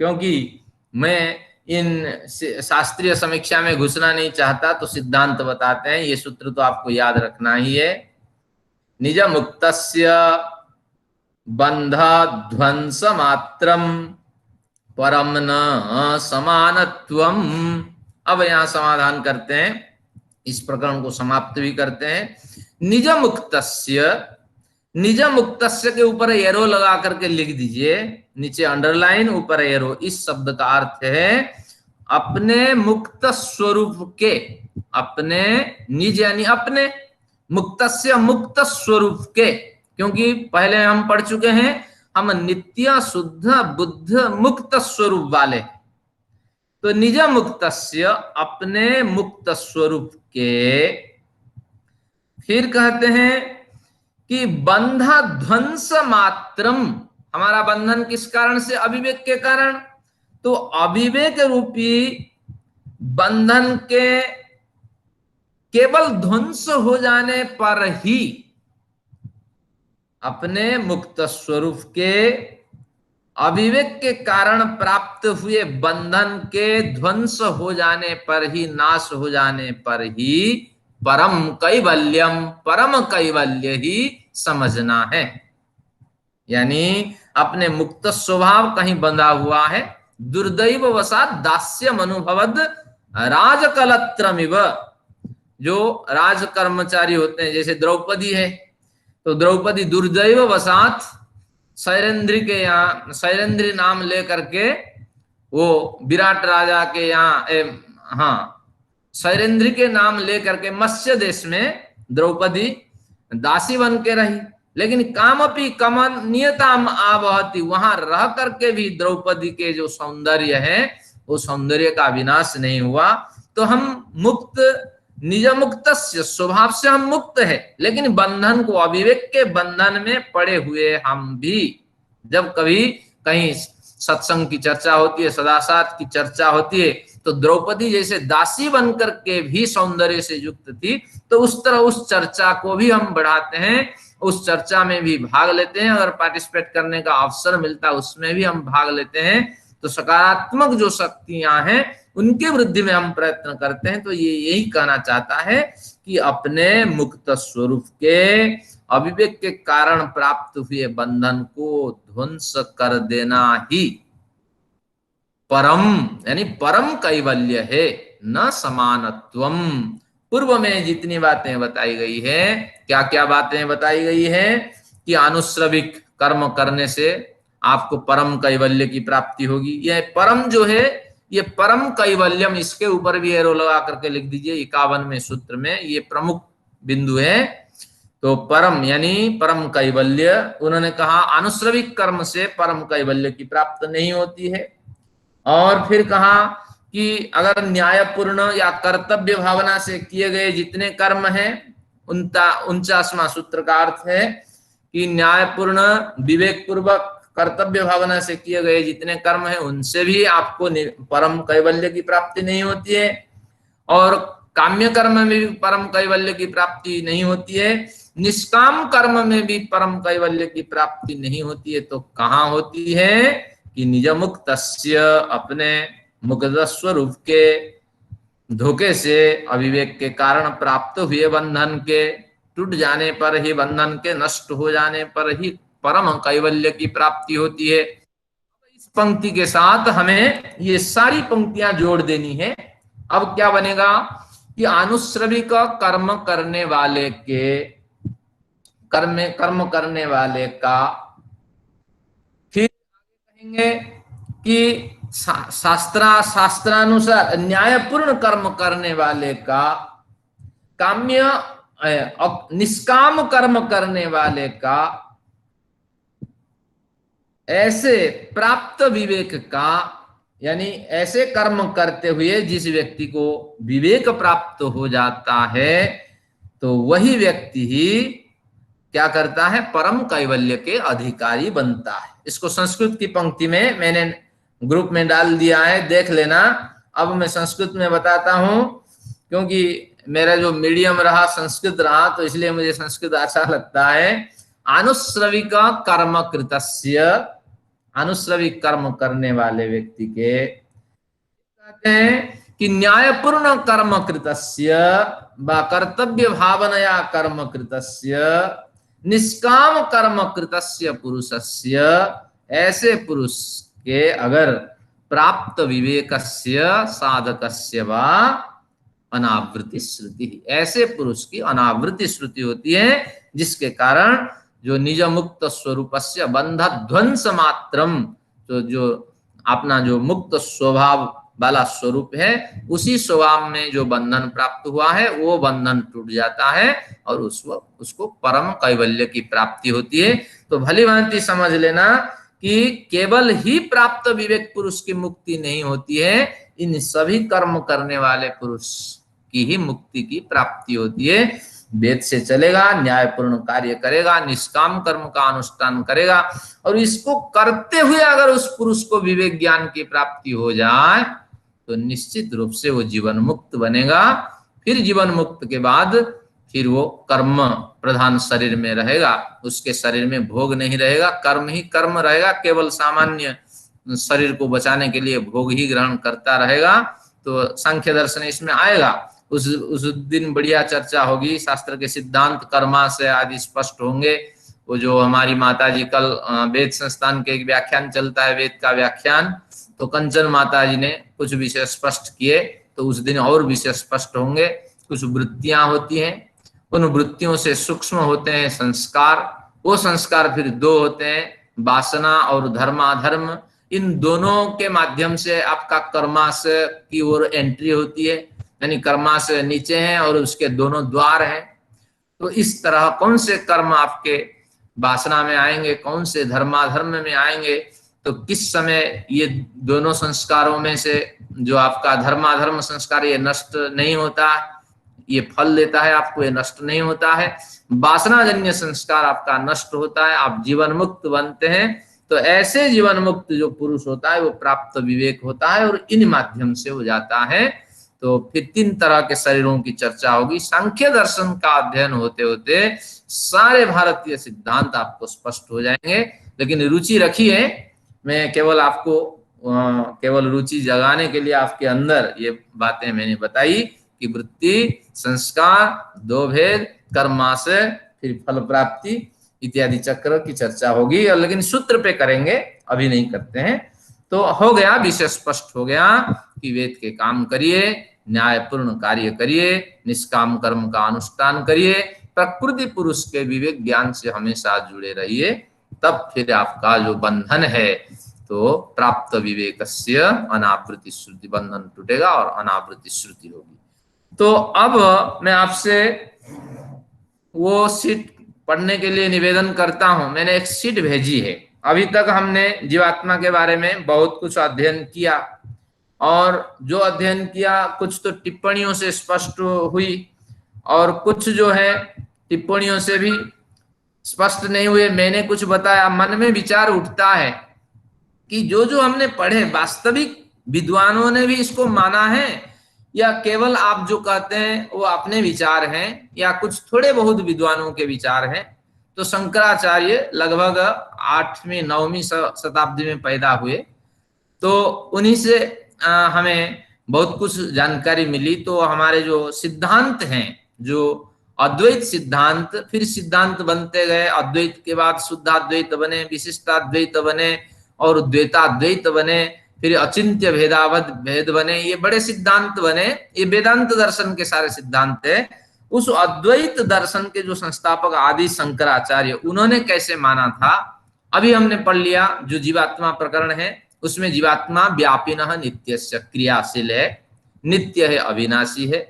क्योंकि मैं इन शास्त्रीय समीक्षा में घुसना नहीं चाहता, तो सिद्धांत बताते हैं। ये सूत्र तो आपको याद रखना ही है। निज मुक्तस्य बंधा ध्वंस मात्रम परम न समानत्वम। अब यहाँ समाधान करते हैं, इस प्रकरण को समाप्त भी करते हैं। निज मुक्तस्य, निज मुक्तस्य के ऊपर एरो लगा करके लिख दीजिए, नीचे अंडरलाइन ऊपर एरो। इस शब्द का अर्थ है अपने मुक्त स्वरूप के, अपने निज यानी अपने, मुक्तस्य मुक्त स्वरूप के, क्योंकि पहले हम पढ़ चुके हैं हम नित्य शुद्ध बुद्ध मुक्त स्वरूप वाले। तो निज मुक्तस्य अपने मुक्त स्वरूप के, फिर कहते हैं कि बंधा ध्वंस मात्रम, हमारा बंधन किस कारण से? अविवेक के कारण। तो अविवेक रूपी बंधन के केवल ध्वंस हो जाने पर ही, अपने मुक्त स्वरूप के अविवेक के कारण प्राप्त हुए बंधन के ध्वंस हो जाने पर ही, नाश हो जाने पर ही परम कैवल्यम, परम कैवल्य ही समझना है। यानी अपने मुक्त स्वभाव कहीं बंधा हुआ है, दुर्दैव वसात दास्यम अनुभवद राजकलत्रमिव। जो राज कर्मचारी होते हैं, जैसे द्रौपदी है, तो द्रौपदी दुर्दैव वसात शैलेंद्री के यहाँ, शैलेंद्री नाम लेकर के वो विराट राजा के यहाँ, हाँ, शैलेंद्री के नाम लेकर के मत्स्य देश में द्रौपदी दासी बन के रही, लेकिन कामपि कमनीयताम आवहति, वहां रह करके भी द्रौपदी के जो सौंदर्य है वो सौंदर्य का विनाश नहीं हुआ। तो हम मुक्त, निज मुक्त स्वभाव से हम मुक्त है, लेकिन बंधन को, अविवेक के बंधन में पड़े हुए हम भी। जब कभी कहीं सत्संग की चर्चा होती है, सदाचार की चर्चा होती है, तो द्रौपदी जैसे दासी बनकर के भी सौंदर्य से युक्त थी, तो उस तरह उस चर्चा को भी हम बढ़ाते हैं, उस चर्चा में भी भाग लेते हैं। अगर पार्टिसिपेट करने का अवसर मिलता है उसमें भी हम भाग लेते हैं। तो सकारात्मक जो शक्तियां हैं उनके वृद्धि में हम प्रयत्न करते हैं। तो ये यही कहना चाहता है कि अपने मुक्त स्वरूप के अविवेक के कारण प्राप्त हुए बंधन को ध्वंस कर देना ही परम, यानी परम कैवल्य है, न समानत्वम। पूर्व में जितनी बातें बताई गई है, क्या क्या बातें बताई गई है कि अनुश्रविक कर्म करने से आपको परम कैवल्य की प्राप्ति होगी। यह परम जो है, ये परम कैवल्यम, इसके ऊपर भी एरो लगा करके लिख दीजिए 51वें सूत्र में, ये प्रमुख बिंदु है। तो परम यानी परम कैवल्य, उन्होंने कहा अनुश्रविक कर्म से परम कैवल्य की प्राप्त नहीं होती है। और फिर कहा कि अगर न्यायपूर्ण या कर्तव्य भावना से किए गए जितने कर्म हैं, 49वां सूत्र का अर्थ है कि न्यायपूर्ण विवेक पूर्वक कर्तव्य भावना से किए गए जितने कर्म हैं उनसे भी आपको परम कैवल्य की प्राप्ति नहीं होती है, और काम्य कर्म में भी परम कैवल्य की प्राप्ति नहीं होती है, निष्काम कर्म में भी परम कैवल्य की प्राप्ति नहीं होती है। तो कहाँ होती है कि निज मुक्तस्य, अपने मुक्त स्वरूप के धोखे से, अविवेक के कारण प्राप्त हुए बंधन के टूट जाने पर ही, बंधन के नष्ट हो जाने पर ही परम कैवल्य की प्राप्ति होती है। इस पंक्ति के साथ हमें ये सारी पंक्तियां जोड़ देनी है। अब क्या बनेगा कि अनुश्रविक कर्म करने वाले के, कर्म करने वाले का, फिर कहेंगे कि शास्त्रानुसार न्यायपूर्ण कर्म करने वाले का, काम्य निष्काम कर्म करने वाले का, ऐसे प्राप्त विवेक का, यानी ऐसे कर्म करते हुए जिस व्यक्ति को विवेक प्राप्त हो जाता है, तो वही व्यक्ति ही क्या करता है, परम कैवल्य के अधिकारी बनता है। इसको संस्कृत की पंक्ति में मैंने ग्रुप में डाल दिया है, देख लेना। अब मैं संस्कृत में बताता हूं, क्योंकि मेरा जो मीडियम रहा संस्कृत रहा, तो इसलिए मुझे संस्कृत अच्छा लगता है। अनुश्रविक कर्म कृतस्य, अनुश्रविक कर्म करने वाले व्यक्ति के कहते हैं कि न्यायपूर्ण कर्म कृतस्य व कर्तव्य भावनया कर्म कृतस्य, निष्काम कर्म कृतस्य पुरुषस्य, ऐसे पुरुष के अगर प्राप्त विवेकस्य साधकस्य वा अनावृत्ति श्रुति, ऐसे पुरुष की अनावृत्ति श्रुति होती है जिसके कारण जो निज मुक्त स्वरूपस्य बंध ध्वंस मात्रम, तो जो अपना जो मुक्त स्वभाव वाला स्वरूप है उसी स्वभाव में जो बंधन प्राप्त हुआ है वो बंधन टूट जाता है और उसको परम कैवल्य की प्राप्ति होती है। तो भली भांति समझ लेना कि केवल ही प्राप्त विवेक पुरुष की मुक्ति नहीं होती है, इन सभी कर्म करने वाले पुरुष की ही मुक्ति की प्राप्ति होती है। वेद से चलेगा, न्यायपूर्ण कार्य करेगा, निष्काम कर्म का अनुष्ठान करेगा और इसको करते हुए अगर उस पुरुष को विवेक ज्ञान की प्राप्ति हो जाए तो निश्चित रूप से वो जीवन मुक्त बनेगा। फिर जीवन मुक्त के बाद फिर वो कर्म प्रधान शरीर में रहेगा, उसके शरीर में भोग नहीं रहेगा, कर्म ही कर्म रहेगा, केवल सामान्य शरीर को बचाने के लिए भोग ही ग्रहण करता रहेगा। तो सांख्य दर्शन इसमें आएगा, उस दिन बढ़िया चर्चा होगी, शास्त्र के सिद्धांत कर्मा से आदि स्पष्ट होंगे। वो जो हमारी माता जी कल वेद संस्थान के एक व्याख्यान चलता है, वेद का व्याख्यान, तो कंचन माता जी ने कुछ विषय स्पष्ट किए, तो उस दिन और विषय स्पष्ट होंगे। कुछ वृत्तियां होती हैं, उन वृत्तियों से सूक्ष्म होते हैं संस्कार, वो संस्कार फिर दो होते हैं, वासना और धर्माधर्म। इन दोनों के माध्यम से आपका कर्मास की ओर एंट्री होती है, यानी कर्मास नीचे हैं और उसके दोनों द्वार हैं। तो इस तरह कौन से कर्म आपके वासना में आएंगे, कौन से धर्माधर्म में आएंगे, तो किस समय ये दोनों संस्कारों में से जो आपका धर्माधर्म संस्कार ये नष्ट नहीं होता, ये फल देता है आपको, ये नष्ट नहीं होता है, वासनाजन्य संस्कार आपका नष्ट होता है, आप जीवन मुक्त बनते हैं। तो ऐसे जीवन मुक्त जो पुरुष होता है वो प्राप्त विवेक होता है और इन माध्यम से हो जाता है। तो फिर 3 तरह के शरीरों की चर्चा होगी। सांख्य दर्शन का अध्ययन होते होते सारे भारतीय सिद्धांत आपको स्पष्ट हो जाएंगे। लेकिन रुचि रखिए, मैं केवल आपको केवल रुचि जगाने के लिए आपके अंदर ये बातें मैंने बताई कि वृत्ति, संस्कार, दो भेद, कर्माशय, फिर फल प्राप्ति इत्यादि चक्र की चर्चा होगी, लेकिन सूत्र पे करेंगे, अभी नहीं करते हैं। तो हो गया, विषय स्पष्ट हो गया कि वेद के काम करिए, न्यायपूर्ण कार्य करिए, निष्काम कर्म का अनुष्ठान करिए, प्रकृति पुरुष के विवेक ज्ञान से हमेशा जुड़े रहिए, तब फिर आपका जो बंधन है तो प्राप्त विवेकस्य अनावृत्ति श्रुति, बंधन टूटेगा और अनावृत्ति श्रुति होगी। तो अब मैं आपसे वो शीट पढ़ने के लिए निवेदन करता हूं। मैंने एक शीट भेजी है। अभी तक हमने जीवात्मा के बारे में बहुत कुछ अध्ययन किया और जो अध्ययन किया कुछ तो टिप्पणियों से स्पष्ट हुई और कुछ जो है टिप्पणियों से भी स्पष्ट नहीं हुए। मैंने कुछ बताया, मन में विचार उठता है कि जो हमने पढ़े वास्तविक विद्वानों ने भी इसको माना है या केवल आप जो कहते हैं वो अपने विचार हैं या कुछ थोड़े बहुत विद्वानों के विचार हैं। तो शंकराचार्य लगभग 8वीं 9वीं शताब्दी में पैदा हुए, तो उन्हीं से हमें बहुत कुछ जानकारी मिली। तो हमारे जो सिद्धांत हैं, जो अद्वैत सिद्धांत, फिर सिद्धांत बनते गए, अद्वैत के बाद शुद्धाद्वैत बने, विशिष्टाद्वैत बने और द्वैताद्वैत बने, फिर अचिंत्य भेदावद भेद बने, ये बड़े सिद्धांत बने। ये वेदांत दर्शन के सारे सिद्धांत है। उस अद्वैत दर्शन के जो संस्थापक आदि शंकराचार्य, उन्होंने कैसे माना था, अभी हमने पढ़ लिया। जो जीवात्मा प्रकरण है उसमें जीवात्मा व्यापिनः नित्यस्य, क्रियाशील है, नित्य है, अविनाशी है।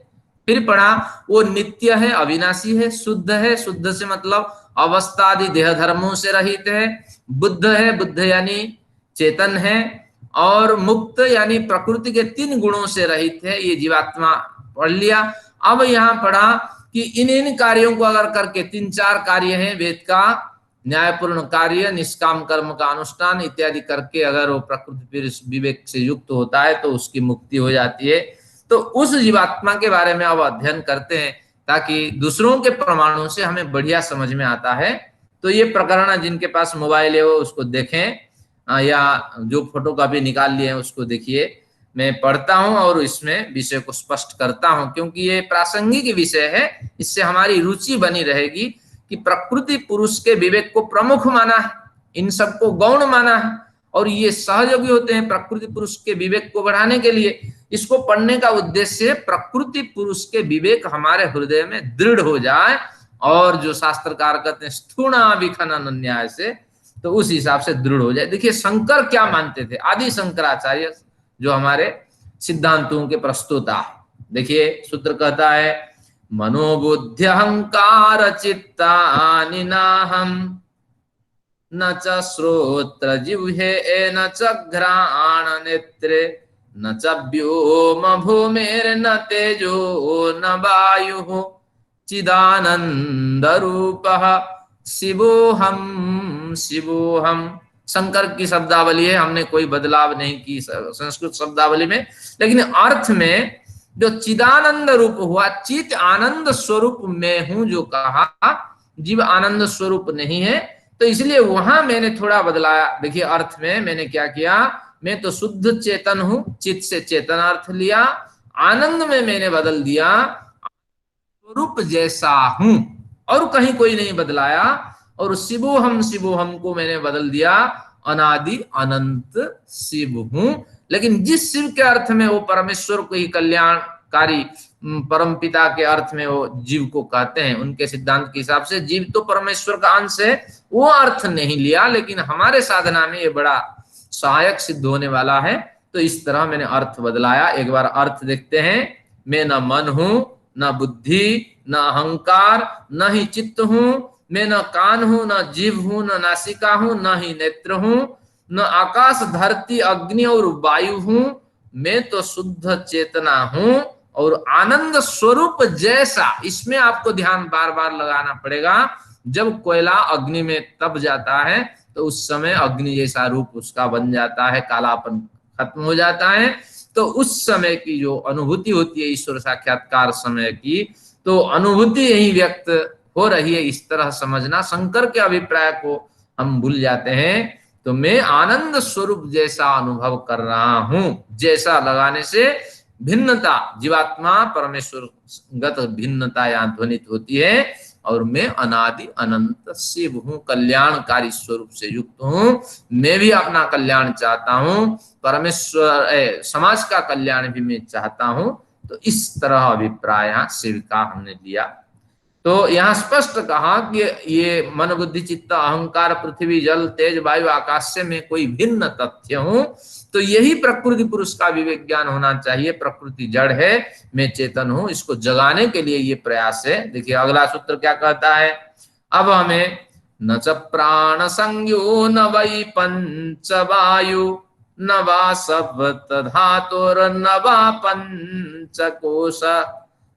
फिर पढ़ा वो नित्य है, अविनाशी है, शुद्ध है, शुद्ध से मतलब अवस्थादि देह धर्मों से रहित है, बुद्ध है, बुद्ध यानी चेतन है, और मुक्त यानी प्रकृति के 3 गुणों से रहित है। ये जीवात्मा पढ़ लिया। अब यहाँ पढ़ा कि इन कार्यों को अगर करके 3-4 कार्य हैं वेद का, न्यायपूर्ण कार्य, निष्काम कर्म का अनुष्ठान इत्यादि करके अगर वो प्रकृति विवेक से युक्त होता है तो उसकी मुक्ति हो जाती है। तो उस जीवात्मा के बारे में अब अध्ययन करते हैं ताकि दूसरों के प्रमाणों से हमें बढ़िया समझ में आता है। तो ये प्रकरण जिनके पास मोबाइल है वो उसको देखें, या जो फोटो कॉपी निकाल लिए हैं उसको देखिए। मैं पढ़ता हूं और इसमें विषय को स्पष्ट करता हूं क्योंकि ये प्रासंगिक विषय है, इससे हमारी रुचि बनी रहेगी कि प्रकृति पुरुष के विवेक को प्रमुख माना है, इन सबको गौण माना है, और ये सहयोगी होते हैं प्रकृति पुरुष के विवेक को बढ़ाने के लिए। इसको पढ़ने का उद्देश्य प्रकृति पुरुष के विवेक हमारे हृदय में दृढ़ हो जाए, और जो शास्त्रकार कहते हैं स्थूणा विखनन न्याय से, तो उस हिसाब से दृढ़ हो जाए। देखिए शंकर क्या मानते थे, आदि शंकराचार्य जो हमारे सिद्धांतों के प्रस्तोता। देखिए सूत्र कहता है मनोबुद्धि अहंकार चित्तानि नाहम न च श्रोत्र जिह्वे न च घ्राण नेत्रे न च व्योम भूमिर्न तेजो न वायुः चिदानंद रूपः शिवोहम शिवोहम। शंकर की शब्दावली है, हमने कोई बदलाव नहीं की संस्कृत शब्दावली में, लेकिन अर्थ में जो चिदानंद रूप हुआ, चित आनंद स्वरूप में हूं जो कहा, जीव आनंद स्वरूप नहीं है, तो इसलिए वहां मैंने थोड़ा बदलाया। देखिए अर्थ में मैंने क्या किया, मैं तो शुद्ध चेतन हूं, चित से चेतन अर्थ लिया, आनंद में मैंने बदल दिया स्वरूप जैसा हूं, और कहीं कोई नहीं बदलाया। और शिवोहम को मैंने बदल दिया अनादि अनंत शिव हूं। लेकिन जिस शिव के अर्थ में वो परमेश्वर को ही कल्याणकारी परम पिता के अर्थ में वो जीव को कहते हैं, उनके सिद्धांत के हिसाब से जीव तो परमेश्वर का अंश है, वो अर्थ नहीं लिया, लेकिन हमारे साधना में ये बड़ा सहायक सिद्ध होने वाला है। तो इस तरह मैंने अर्थ बदलाया। एक बार अर्थ देखते हैं। मैं न मन हूं, न बुद्धि, न अहंकार, न ही चित्त हूं, मैं न कान हूं, न जीव हूं, न नासिका हूं, न ही नेत्र हूं, न आकाश धरती अग्नि और वायु हूं, मैं तो शुद्ध चेतना हूं और आनंद स्वरूप जैसा। इसमें आपको ध्यान बार बार लगाना पड़ेगा। जब कोयला अग्नि में तप जाता है तो उस समय अग्नि जैसा रूप उसका बन जाता है, कालापन खत्म हो जाता है। तो उस समय की जो अनुभूति होती है ईश्वर साक्षात्कार समय की, तो अनुभूति यही व्यक्त हो रही है, इस तरह समझना। शंकर के अभिप्राय को हम भूल जाते हैं। तो मैं आनंद स्वरूप जैसा अनुभव कर रहा हूं, जैसा लगाने से भिन्नता, जीवात्मा परमेश्वर गत भिन्नता यहाँ ध्वनित होती है। और मैं अनादि अनंत शिव हूं, कल्याणकारी स्वरूप से युक्त हूं। मैं भी अपना कल्याण चाहता हूं, परमेश्वर समाज का कल्याण भी मैं चाहता हूं। तो इस तरह अभिप्राय शिव का हमने लिया। तो यहाँ स्पष्ट कहा कि ये मन बुद्धि चित्त अहंकार पृथ्वी जल तेज वायु आकाश से मैं कोई भिन्न तथ्य हूं। तो यही प्रकृति पुरुष का विवेक ज्ञान होना चाहिए। प्रकृति जड़ है, मैं चेतन हूं, इसको जगाने के लिए ये प्रयास है। देखिए अगला सूत्र क्या कहता है। अब हमें न च प्राण संज्ञो न वै पंच वायु न वा सप्त धातुर न वा पंच कोश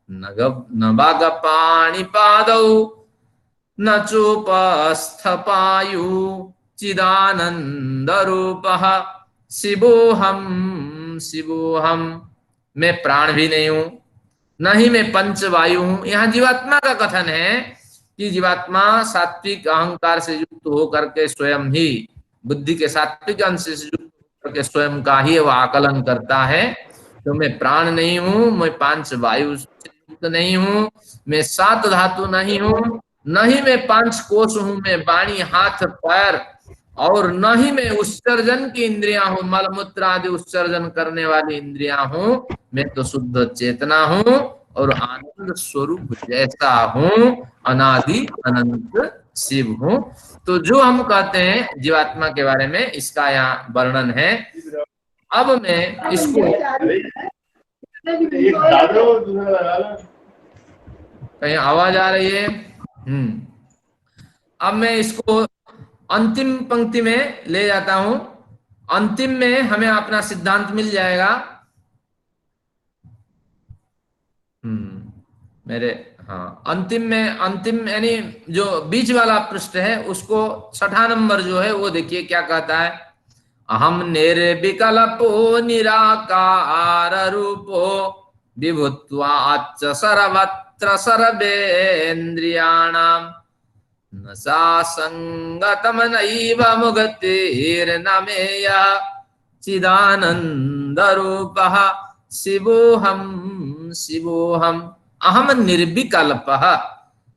न बागपाणि पादौ न चोपस्थपायु चिदानंद रूपः शिवोहम शिवोहम। मैं प्राण भी नहीं हूं, न ही मैं पंच वायु हूं। यहाँ जीवात्मा का कथन है कि जीवात्मा सात्विक अहंकार से युक्त होकर के स्वयं ही बुद्धि के सात्विक अंश से युक्त होकर के स्वयं का ही वह आकलन करता है। तो मैं प्राण नहीं हूं, मैं पांच वायु नहीं हूं, मैं सात धातु नहीं हूं, न ही मैं पांच कोश हूं, मैं वाणी हाथ पैर, और न ही मैं उत्सर्जन की इंद्रियां हूं, मलमूत्र आदि उत्सर्जन करने वाली इंद्रियां हूं। मैं तो शुद्ध चेतना हूं और आनंद स्वरूप जैसा हूं, अनादि अनंत शिव हूं। तो जो हम कहते हैं जीवात्मा के बारे में, इसका यहाँ वर्णन है। अब मैं इसको कहीं आवाज आ रही है। अब मैं इसको अंतिम पंक्ति में ले जाता हूं। अंतिम में हमें अपना सिद्धांत मिल जाएगा। मेरे अंतिम यानी जो बीच वाला पृष्ठ है उसको 6ठा नंबर जो है वो देखिए क्या कहता है। अहम निर्विकल्पो निराकार रूपो विभुत्वाच्च सर्वत्र सर्वेन्द्रियाणां न सा संगतम नैव मुगतिर्न मेयः चिदानंद रूपः शिवोहम शिवोहम। अहम निर्विकल्पः,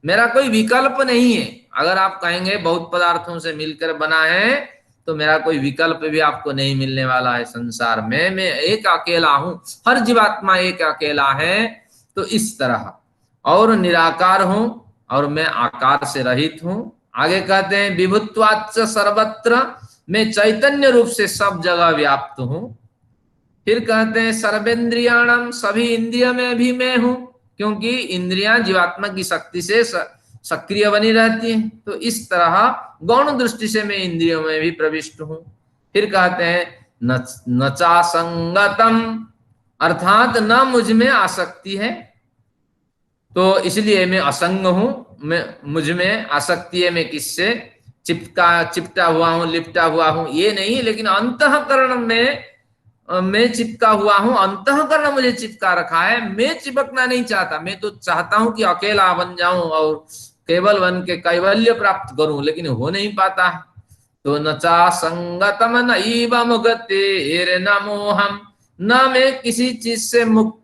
मेरा कोई विकल्प नहीं है। अगर आप कहेंगे बहुत पदार्थों से मिलकर बना है, तो मेरा कोई विकल्प भी आपको नहीं मिलने वाला है संसार में। मैं एक अकेला हूं, हर जीवात्मा एक अकेला है। तो इस तरह और निराकार हूं, और मैं आकार से रहित हूं। आगे कहते हैं विभुत्वाच्च सर्वत्र, मैं चैतन्य रूप से सब जगह व्याप्त हूं। फिर कहते हैं सर्वेंद्रियाणम, सभी इंद्रिय में भी मैं हूं, क्योंकि इंद्रियां जीवात्मा की शक्ति से सक्रिय बनी रहती हैं। तो इस तरह गौण दृष्टि से मैं इंद्रियों में भी प्रविष्ट हूं। फिर कहते हैं नचा संगतम, अर्थात न मुझ में आसक्ति है, तो इसलिए मैं असंग हूं। मैं मुझ में आसक्ति है, मैं किससे चिपटा हुआ हूं, लिपटा हुआ हूं, ये नहीं। लेकिन अंतःकरण में मैं चिपका हुआ हूं, अंतःकरण मुझे चिपका रखा है। मैं चिपकना नहीं चाहता, मैं तो चाहता हूं कि अकेला बन जाऊं और केवल बन के कैवल्य प्राप्त करूं, लेकिन हो नहीं पाता। तो न चा संगतम नैव गतिर्न न मोहम, न मैं किसी चीज से मुक्त,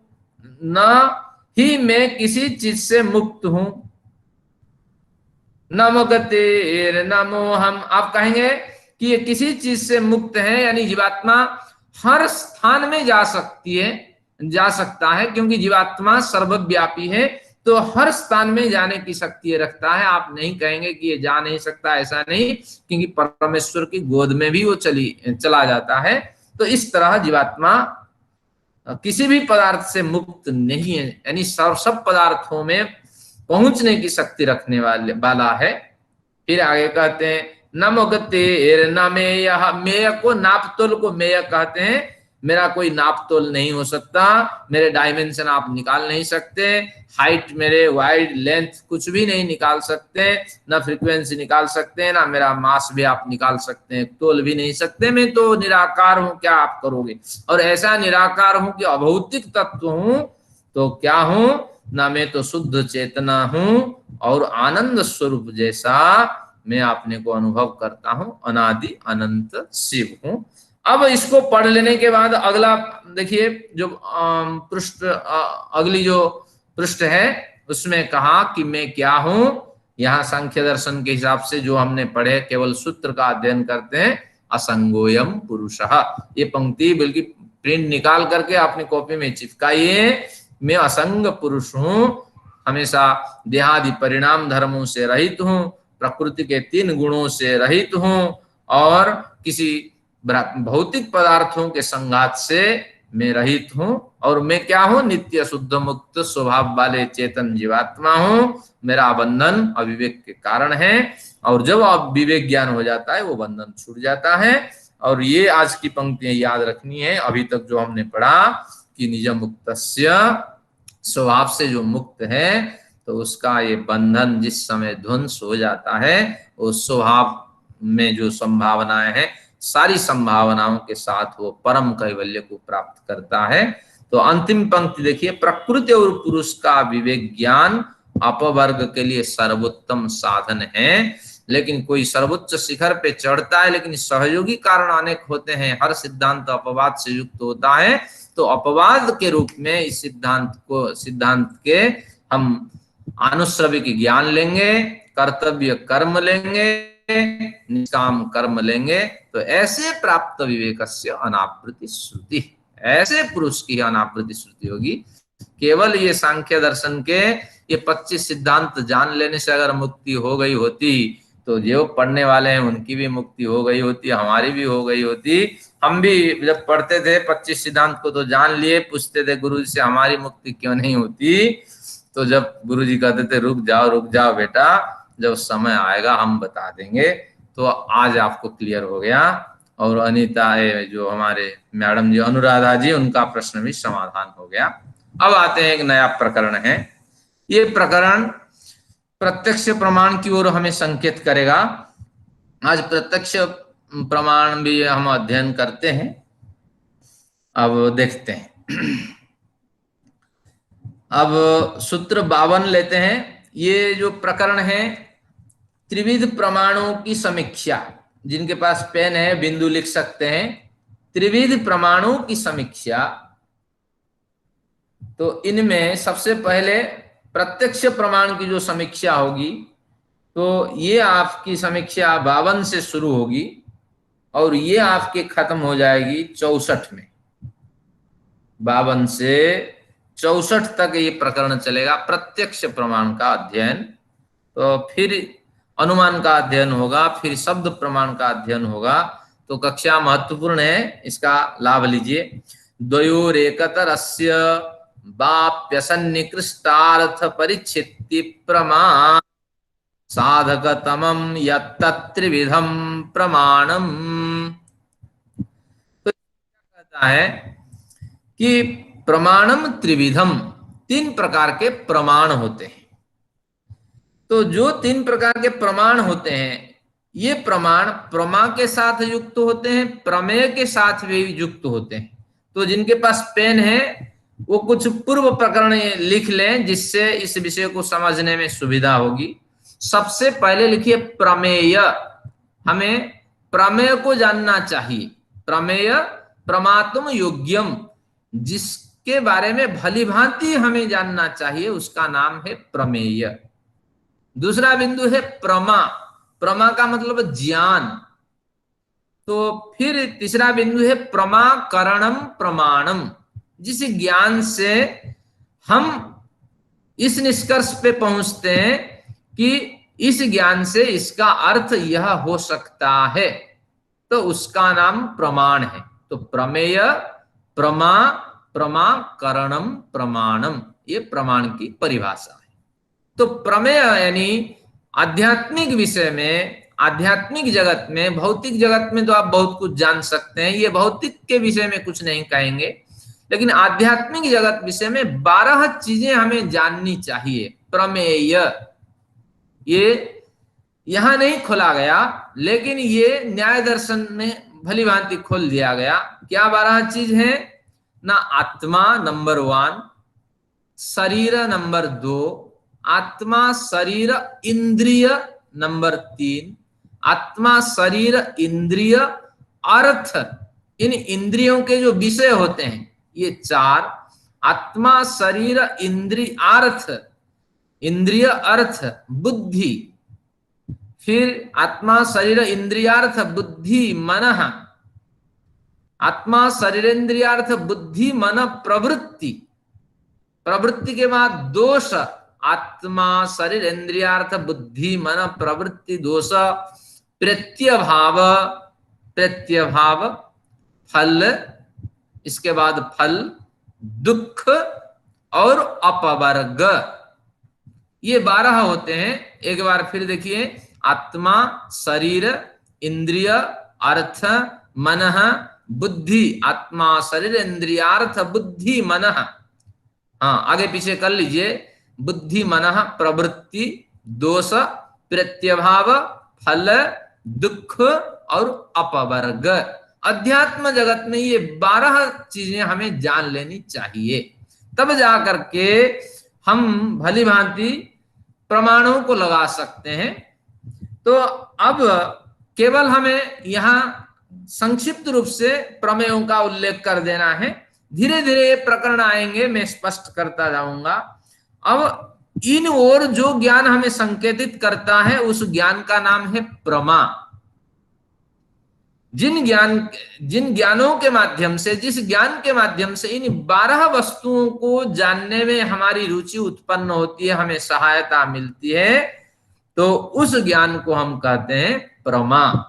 न ही मैं किसी चीज से मुक्त हूं। न गतिर्न न मोहम, आप कहेंगे कि ये किसी चीज से मुक्त है, यानी जीवात्मा हर स्थान में जा सकती है, जा सकता है, क्योंकि जीवात्मा सर्वव्यापी है, तो हर स्थान में जाने की शक्ति रखता है। आप नहीं कहेंगे कि ये जा नहीं सकता, ऐसा नहीं, क्योंकि परमेश्वर की गोद में भी वो चला जाता है। तो इस तरह जीवात्मा किसी भी पदार्थ से मुक्त नहीं है, यानी सब पदार्थों में पहुंचने की शक्ति रखने वाला है। फिर आगे कहते हैं न मुगते न मेय, मेय को नापतोल को मेय कहते हैं। मेरा कोई नापतोल नहीं हो सकता, मेरे डायमेंशन आप निकाल नहीं सकते, हाइट मेरे वाइड लेंथ कुछ भी नहीं निकाल सकते, ना फ्रीक्वेंसी निकाल सकते हैं, ना मेरा मास भी आप निकाल सकते हैं, तोल भी नहीं सकते। मैं तो निराकार हूं, क्या आप करोगे। और ऐसा निराकार हूं कि अभौतिक तत्व हूं, तो क्या हूं ना, मैं तो शुद्ध चेतना हूं और आनंद स्वरूप जैसा मैं अपने को अनुभव करता हूं, अनादि अनंत शिव हूं। अब इसको पढ़ लेने के बाद अगला देखिए, जो पृष्ठ अगली जो पृष्ठ है उसमें कहा कि मैं क्या हूं। यहाँ सांख्य दर्शन के हिसाब से जो हमने पढ़े, केवल सूत्र का अध्ययन करते हैं, असंगोयम पुरुषः। ये पंक्ति बल्कि प्रिंट निकाल करके अपनी कॉपी में चिपकाइए। मैं असंग पुरुष हूं, हमेशा देहादि परिणाम धर्मों से रहित हूं, प्रकृति के 3 गुणों से रहित हूं, और किसी भौतिक पदार्थों के संघात से मैं रहित हूं। और मैं क्या हूं, नित्य शुद्ध मुक्त स्वभाव वाले चेतन जीवात्मा हूं। मेरा बंधन अविवेक के कारण है, और जब अब विवेक ज्ञान हो जाता है वो बंधन छूट जाता है। और ये आज की पंक्तियां याद रखनी है। अभी तक जो हमने पढ़ा कि निज मुक्तस्य, स्वभाव से जो मुक्त है, तो उसका ये बंधन जिस समय ध्वंस हो जाता है, उस स्वभाव में जो संभावनाएं हैं, सारी संभावनाओं के साथ वो परम कैवल्य को प्राप्त करता है। तो अंतिम पंक्ति देखिए, प्रकृति और पुरुष का विवेक ज्ञान अपवर्ग के लिए सर्वोत्तम साधन है। लेकिन कोई सर्वोच्च शिखर पे चढ़ता है, लेकिन सहयोगी कारण अनेक होते हैं। हर सिद्धांत अपवाद से युक्त होता है, तो अपवाद के रूप में इस सिद्धांत के हम अनुश्रविक ज्ञान लेंगे, कर्तव्य कर्म लेंगे, निष्काम कर्म लेंगे। तो ऐसे प्राप्त विवेकस्य अनावृति श्रुति, ऐसे पुरुष की अनावृति श्रुति होगी। केवल ये सांख्य दर्शन के ये 25 सिद्धांत जान लेने से अगर मुक्ति हो गई होती, तो जो पढ़ने वाले हैं उनकी भी मुक्ति हो गई होती, हमारी भी हो गई होती। हम भी जब पढ़ते थे 25 सिद्धांत को तो जान लिए, पूछते थे गुरु जी से हमारी मुक्ति क्यों नहीं होती, तो जब गुरु जी कहते थे रुक जाओ बेटा, जब समय आएगा हम बता देंगे। तो आज आपको क्लियर हो गया। और अनीता जो हमारे मैडम जी, अनुराधा जी, उनका प्रश्न भी समाधान हो गया। अब आते हैं एक नया प्रकरण है। ये प्रकरण प्रत्यक्ष प्रमाण की ओर हमें संकेत करेगा। आज प्रत्यक्ष प्रमाण भी हम अध्ययन करते हैं। अब देखते हैं, अब सूत्र 52 लेते हैं। ये जो प्रकरण है, त्रिविध प्रमाणों की समीक्षा, जिनके पास पेन है बिंदु लिख सकते हैं। त्रिविध प्रमाणों की समीक्षा, तो इनमें सबसे पहले प्रत्यक्ष प्रमाण की जो समीक्षा होगी, तो ये आपकी समीक्षा 52 से शुरू होगी और ये आपके खत्म हो जाएगी 64 में। 52 से 64 तक ये प्रकरण चलेगा, प्रत्यक्ष प्रमाण का अध्ययन। तो फिर अनुमान का अध्ययन होगा, फिर शब्द प्रमाण का अध्ययन होगा। तो कक्षा महत्वपूर्ण है, इसका लाभ लीजिए। द्वयोरेकतरस्य वाप्यसन्निकृष्टार्थ परिच्छित्ति प्रमाण साधकतमं यत्त्रिविधं प्रमाणम। तो कहता है कि प्रमाणम त्रिविधम, 3 प्रकार के प्रमाण होते हैं। तो जो 3 प्रकार के प्रमाण होते हैं, ये प्रमाण प्रमा के साथ युक्त होते हैं, प्रमेय के साथ भी युक्त होते हैं। तो जिनके पास पेन है वो कुछ पूर्व प्रकरण लिख लें, जिससे इस विषय को समझने में सुविधा होगी। सबसे पहले लिखिए प्रमेय। हमें प्रमेय को जानना चाहिए। प्रमेय प्रमात्म योग्यम, जिसके बारे में भली भांति हमें जानना चाहिए, उसका नाम है प्रमेय। दूसरा बिंदु है प्रमा। प्रमा का मतलब ज्ञान। तो फिर तीसरा बिंदु है प्रमाकरणम प्रमाणम, जिस ज्ञान से हम इस निष्कर्ष पे पहुंचते हैं कि इस ज्ञान से इसका अर्थ यह हो सकता है, तो उसका नाम प्रमाण है। तो प्रमेय, प्रमा, प्रमाकरणम प्रमाणम, ये प्रमाण की परिभाषा है। तो प्रमेय यानी आध्यात्मिक विषय में, आध्यात्मिक जगत में, भौतिक जगत में तो आप बहुत कुछ जान सकते हैं, ये भौतिक के विषय में कुछ नहीं कहेंगे, लेकिन आध्यात्मिक जगत विषय में 12 चीजें हमें जाननी चाहिए। प्रमेय ये यहां नहीं खोला गया, लेकिन ये न्याय दर्शन में भली भांति खोल दिया गया। क्या 12 चीज है ना? आत्मा नंबर 1, शरीर नंबर 2, आत्मा शरीर इंद्रिय नंबर 3, आत्मा शरीर इंद्रिय अर्थ, इन इंद्रियों के जो विषय होते हैं ये 4, आत्मा शरीर इंद्रिय अर्थ, इंद्रिय अर्थ बुद्धि, फिर आत्मा शरीर इंद्रियार्थ बुद्धि मन, आत्मा शरीरेंद्रियार्थ बुद्धि मन प्रवृत्ति, प्रवृत्ति के बाद दोष, आत्मा शरीर इंद्रियार्थ बुद्धि मन प्रवृत्ति दोष, प्रत्यभाव, प्रत्यभाव फल, इसके बाद फल, दुख और अपवर्ग, ये 12 होते हैं। एक बार फिर देखिए, आत्मा शरीर इंद्रिय अर्थ मन बुद्धि, आत्मा शरीर इंद्रियार्थ बुद्धि मन, हाँ आगे पीछे कर लीजिए, बुद्धि मन प्रवृत्ति दोष प्रत्यभाव फल दुख और अपवर्ग। अध्यात्म जगत में ये 12 चीजें हमें जान लेनी चाहिए, तब जाकर के हम भली भांति प्रमाणों को लगा सकते हैं। तो अब केवल हमें यहां संक्षिप्त रूप से प्रमेयों का उल्लेख कर देना है। धीरे धीरे ये प्रकरण आएंगे, मैं स्पष्ट करता जाऊंगा। अब इन ओर जो ज्ञान हमें संकेतित करता है, उस ज्ञान का नाम है प्रमा। जिन ज्ञानों के माध्यम से, जिस ज्ञान के माध्यम से इन 12 वस्तुओं को जानने में हमारी रुचि उत्पन्न होती है, हमें सहायता मिलती है, तो उस ज्ञान को हम कहते हैं प्रमा।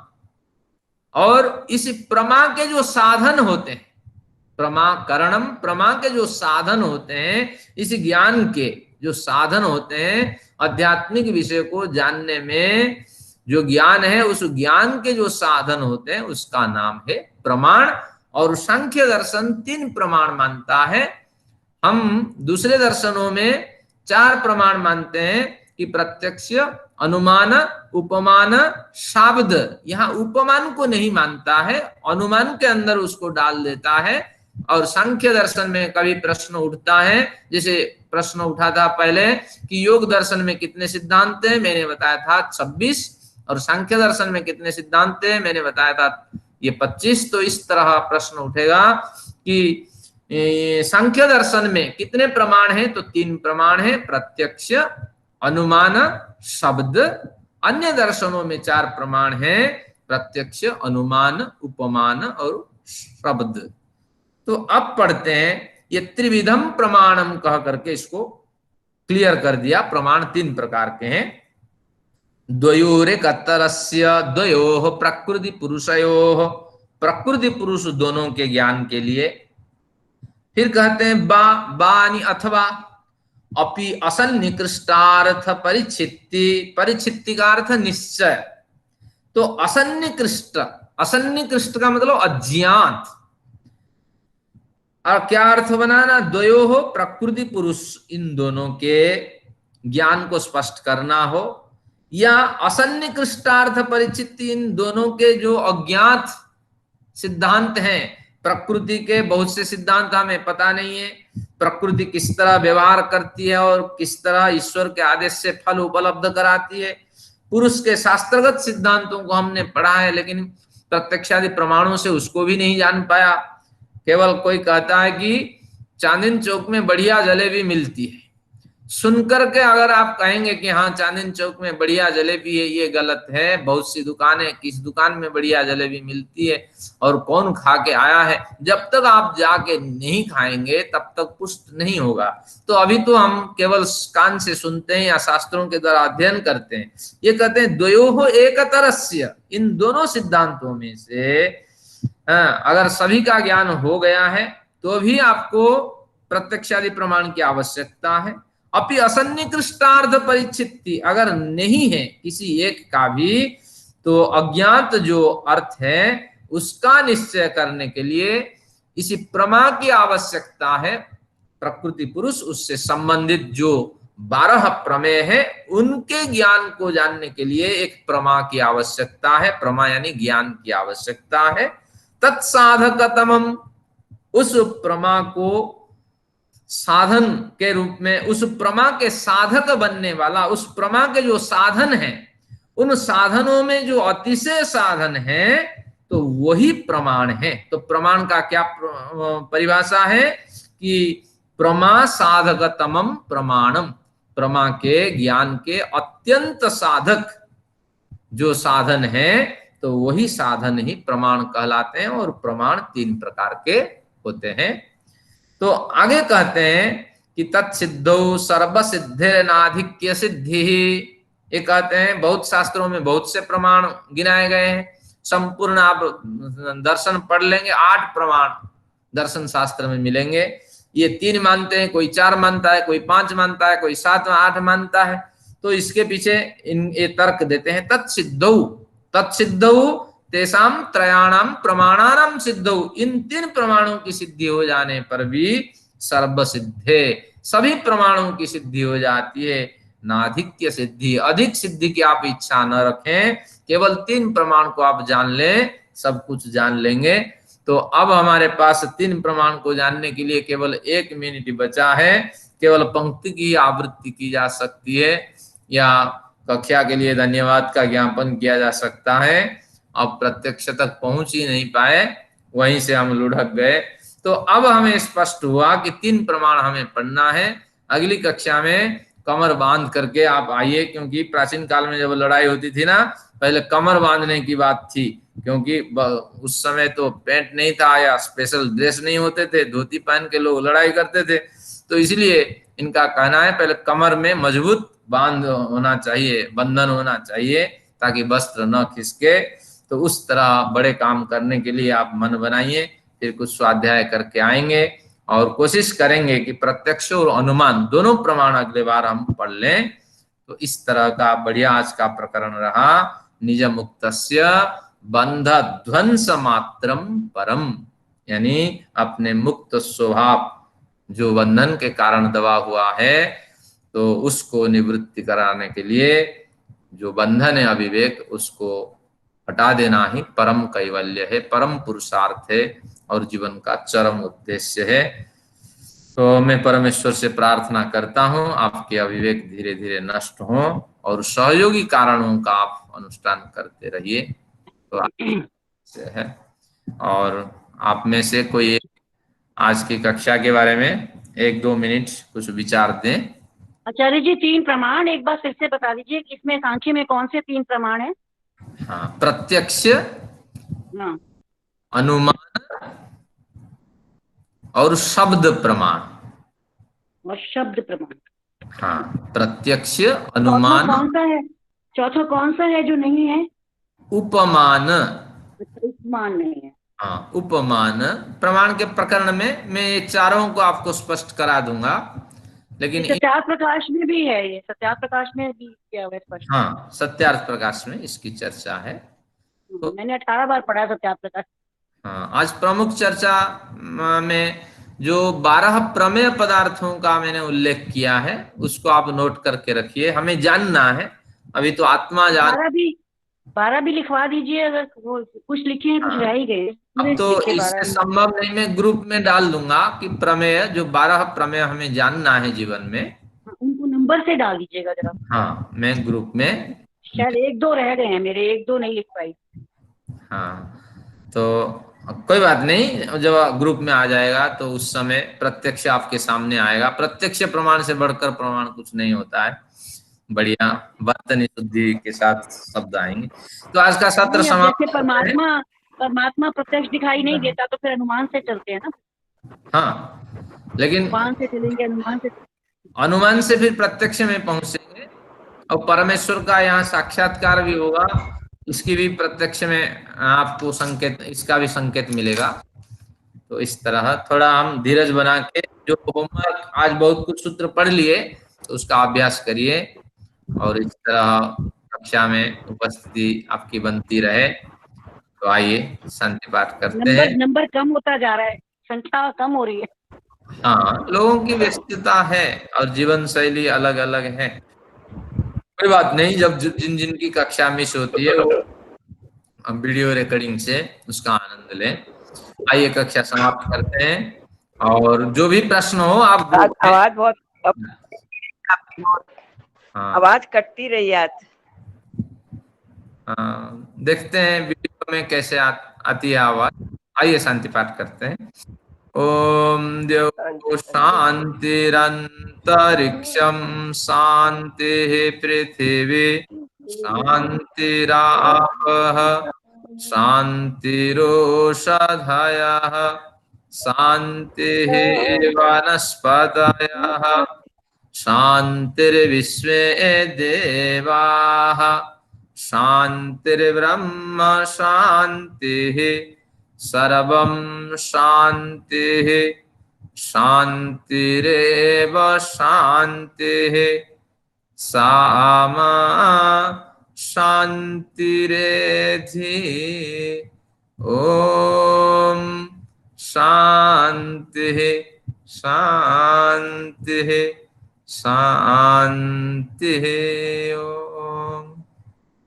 और इस प्रमा के जो साधन होते हैं, प्रमाकरणम, प्रमा के जो साधन होते हैं, इस ज्ञान के जो साधन होते हैं, आध्यात्मिक विषय को जानने में जो ज्ञान है, उस ज्ञान के जो साधन होते हैं, उसका नाम है प्रमाण। और सांख्य दर्शन 3 प्रमाण मानता है। हम दूसरे दर्शनों में 4 प्रमाण मानते हैं कि प्रत्यक्ष, अनुमान, उपमान, शाब्द। यहां उपमान को नहीं मानता है, अनुमान के अंदर उसको डाल देता है। और सांख्य दर्शन में कभी प्रश्न उठता है, जैसे प्रश्न उठा था पहले कि योग दर्शन में कितने सिद्धांत हैं, मैंने बताया था 26, और सांख्य दर्शन में कितने सिद्धांत हैं, मैंने बताया था ये 25। तो इस तरह प्रश्न उठेगा कि सांख्य दर्शन में कितने प्रमाण हैं? तो 3 प्रमाण हैं, प्रत्यक्ष, अनुमान, शब्द। अन्य दर्शनों में 4 प्रमाण हैं, प्रत्यक्ष, अनुमान, उपमान और शब्द। तो अब पढ़ते हैं, ये त्रिविधम प्रमाणम कह करके इसको क्लियर कर दिया। प्रमाण 3 प्रकार के हैं। द्वयोरेकतरस्य द्वयोः प्रकृति पुरुषयोः, प्रकृति पुरुष दोनों के ज्ञान के लिए। फिर कहते हैं बानी अथवा अपि असन्निकृष्टार्थ परिच्छित्ति, परिच्छित्ति का अर्थ निश्चय। तो असन्निकृष्ट, असन्निकृष्ट का मतलब अज्ञात। और क्या अर्थ बनाना? द्वयोः प्रकृति पुरुष, इन दोनों के ज्ञान को स्पष्ट करना हो, या असन्निकृष्टार्थ परिचिति, इन दोनों के जो अज्ञात सिद्धांत हैं, प्रकृति के बहुत से सिद्धांत हमें पता नहीं है, प्रकृति किस तरह व्यवहार करती है और किस तरह ईश्वर के आदेश से फल उपलब्ध कराती है। पुरुष के शास्त्रगत सिद्धांतों को हमने पढ़ा है, लेकिन प्रत्यक्षादि प्रमाणों से उसको भी नहीं जान पाया। केवल कोई कहता है कि चांदनी चौक में बढ़िया जलेबी मिलती है, सुनकर के अगर आप कहेंगे कि हाँ चांदनी चौक में बढ़िया जलेबी है, ये गलत है। बहुत सी दुकानें, किस दुकान में बढ़िया जलेबी मिलती है और कौन खा के आया है, जब तक आप जाके नहीं खाएंगे तब तक पुष्ट नहीं होगा। तो अभी तो हम केवल कान से सुनते हैं या शास्त्रों के द्वारा अध्ययन करते हैं। ये कहते हैं द्वयोः एकतरस्य, इन दोनों सिद्धांतों में से अगर सभी का ज्ञान हो गया है तो भी आपको प्रत्यक्षादि प्रमाण की आवश्यकता है। अपि असन्निकृष्टार्थ परिच्छित्ति, अगर नहीं है किसी एक का भी, तो अज्ञात जो अर्थ है उसका निश्चय करने के लिए इसी प्रमा की आवश्यकता है। प्रकृति पुरुष, उससे संबंधित जो 12 प्रमेय है, उनके ज्ञान को जानने के लिए एक प्रमा की आवश्यकता है। प्रमा यानी ज्ञान की आवश्यकता है। तत्साधकतमम, उस प्रमा को साधन के रूप में, उस प्रमा के साधक बनने वाला, उस प्रमा के जो साधन हैं, उन साधनों में जो अतिशय साधन है तो वही प्रमाण है। तो प्रमाण का क्या परिभाषा है कि प्रमा साधकतमम प्रमाणम, प्रमा के ज्ञान के अत्यंत साधक जो साधन है तो वही साधन ही प्रमाण कहलाते हैं। और प्रमाण 3 प्रकार के होते हैं। तो आगे कहते हैं कि तत्सिद्धौ सर्वसिद्धिर्नाधिक्य सिद्धि। ये कहते हैं बहुत शास्त्रों में बहुत से प्रमाण गिनाए गए हैं। संपूर्ण आप दर्शन पढ़ लेंगे, 8 प्रमाण दर्शन शास्त्र में मिलेंगे। ये 3 मानते हैं, कोई 4 मानता है, कोई 5 मानता है, कोई 7 8 मानता है। तो इसके पीछे ये तर्क देते हैं। तत्सिद्धौ, तत्सिद्धौ तेसाम त्रयाणाम प्रमाणानाम सिद्धौ, इन 3 प्रमाणों की सिद्धि हो जाने पर भी सर्व सिद्धे, सभी प्रमाणों की सिद्धि हो जाती है। नाधिक्य सिद्धि, अधिक सिद्धि की आप इच्छा न रखें, केवल 3 प्रमाण को आप जान लें, सब कुछ जान लेंगे। तो अब हमारे पास 3 प्रमाण को जानने के लिए केवल 1 मिनट बचा है। केवल पंक्ति की आवृत्ति की जा सकती है या कक्षा के लिए धन्यवाद का ज्ञापन किया जा सकता है। अब प्रत्यक्ष तक पहुंच ही नहीं पाए, वहीं से हम लुढ़क गए। तो अब हमें स्पष्ट हुआ कि 3 प्रमाण हमें पढ़ना है। अगली कक्षा में कमर बांध करके आप आइए, क्योंकि प्राचीन काल में जब लड़ाई होती थी ना, पहले कमर बांधने की बात थी, क्योंकि उस समय तो पैंट नहीं था या स्पेशल ड्रेस नहीं होते थे, धोती पहन के लोग लड़ाई करते थे। तो इसलिए इनका कहना है पहले कमर में मजबूत बांध होना चाहिए, बंधन होना चाहिए, ताकि वस्त्र न खिसके। तो उस तरह बड़े काम करने के लिए आप मन बनाइए। फिर कुछ स्वाध्याय करके आएंगे और कोशिश करेंगे कि प्रत्यक्ष और अनुमान दोनों प्रमाण अगले बार हम पढ़ लें। तो इस तरह का बढ़िया आज का प्रकरण रहा। निज मुक्तस्य बंध ध्वंस मात्रम परम, यानी अपने मुक्त स्वभाव जो बंधन के कारण दबा हुआ है, तो उसको निवृत्ति कराने के लिए जो बंधन है अविवेक, उसको हटा देना ही परम कैवल्य है, परम पुरुषार्थ है और जीवन का चरम उद्देश्य है। तो मैं परमेश्वर से प्रार्थना करता हूं आपके अविवेक धीरे धीरे नष्ट हो और सहयोगी कारणों का आप अनुष्ठान करते रहिए। तो से है, और आप में से कोई आज की कक्षा के बारे में 1-2 मिनट कुछ विचार दें। आचार्य जी, 3 प्रमाण एक बार फिर से बता दीजिए कि इसमें सांख्य में कौन से 3 प्रमाण हैं? हाँ, प्रत्यक्ष, हाँ, अनुमान और शब्द प्रमाण। और शब्द प्रमाण। हाँ, प्रत्यक्ष, चौथा अनुमान, कौन सा है? चौथा कौन सा है जो नहीं है? उपमान। उपमान नहीं है। हाँ, उपमान। प्रमाण के प्रकरण में मैं ये चारों को आपको स्पष्ट करा दूंगा, लेकिन ये सत्यार्थ प्रकाश में भी है, ये सत्यार्थ प्रकाश में भी किया हुआ है स्पष्ट। हाँ, सत्यार्थ प्रकाश में इसकी चर्चा है। तो मैंने 18 बार पढ़ा सत्यार्थ प्रकाश। हाँ, आज प्रमुख चर्चा में जो 12 प्रमेय पदार्थों का मैंने उल्लेख किया है उसको आप नोट करके रखिए। हमें जानना है, अभी तो आत्मा जान। 12 भी लिखवा दीजिए, अगर वो कुछ लिखे हैं, कुछ हाँ, रह ही गए, पूरे अब तो लिखे इससे 12। संभव नहीं, मैं ग्रुप में डाल दूंगा कि प्रमेय, जो 12 प्रमेय हमें जानना है जीवन में। उनको नंबर से डाल दीजिएगा जरा। हाँ, मैं ग्रुप में। शायद 1-2 रह गए हैं मेरे, 1-2 नहीं लिख पाई। हाँ, तो कोई बात नहीं, जब ग्रुप में आ जाएगा तो उस समय प्रत्यक्ष आपके सामने आएगा। प्रत्यक्ष प्रमाण से बढ़कर प्रमाण कुछ नहीं होता है। बढ़िया वर्तनी शुद्धि के साथ शब्द आएंगे। तो आज का सत्र नहीं, अब जैसे समाप्त करते हैं। परमात्मा प्रत्यक्ष दिखाई नहीं देता तो फिर अनुमान से चलते हैं ना। हाँ, लेकिन अनुमान से चलेंगे, अनुमान से। अनुमान से फिर प्रत्यक्ष में पहुंचेंगे और परमेश्वर का यहाँ साक्षात्कार भी होगा। इसकी भी प्रत्यक्ष में आपको संकेत, इसका भी संकेत मिलेगा। तो इस तरह थोड़ा हम धीरज बना के, जो होमवर्क आज बहुत कुछ सूत्र पढ़ लिए तो उसका अभ्यास करिए और इस तरह कक्षा में उपस्थिति आपकी बनती रहे। तो आइए शांति पाठ करते हैं। नंबर कम होता जा रहा है, संख्या कम हो रही है। हाँ, लोगों की व्यस्तता है और जीवन शैली अलग अलग है। कोई बात नहीं, जब जिन जिन की कक्षा मिस होती है वो वीडियो रिकॉर्डिंग से उसका आनंद लें। आइए कक्षा समाप्त करते हैं, और जो भी प्रश्न हो आप ग्रुप में। आवाज बहुत हाँ, आवाज कटती रही आज। देखते हैं वीडियो में कैसे आती है आवाज। आइए शांति पाठ करते हैं। ओम देव शांतिरंतरिक्षम शांति पृथिवी शांतिरापः शांतिरोषधयः शांतिः वनस्पतयः शांतिर्विश्वे देवाः शांतिर्ब्रह्म शांतिः सर्वं शांतिः शांतिरेव शांतिः सामा शांतिरेधि। ओम शांतिः शांतिः शांतिः। ओम।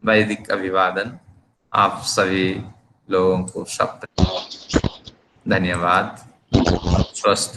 वैदिक अभिवादन आप सभी लोगों को सब धन्यवाद। स्वस्थ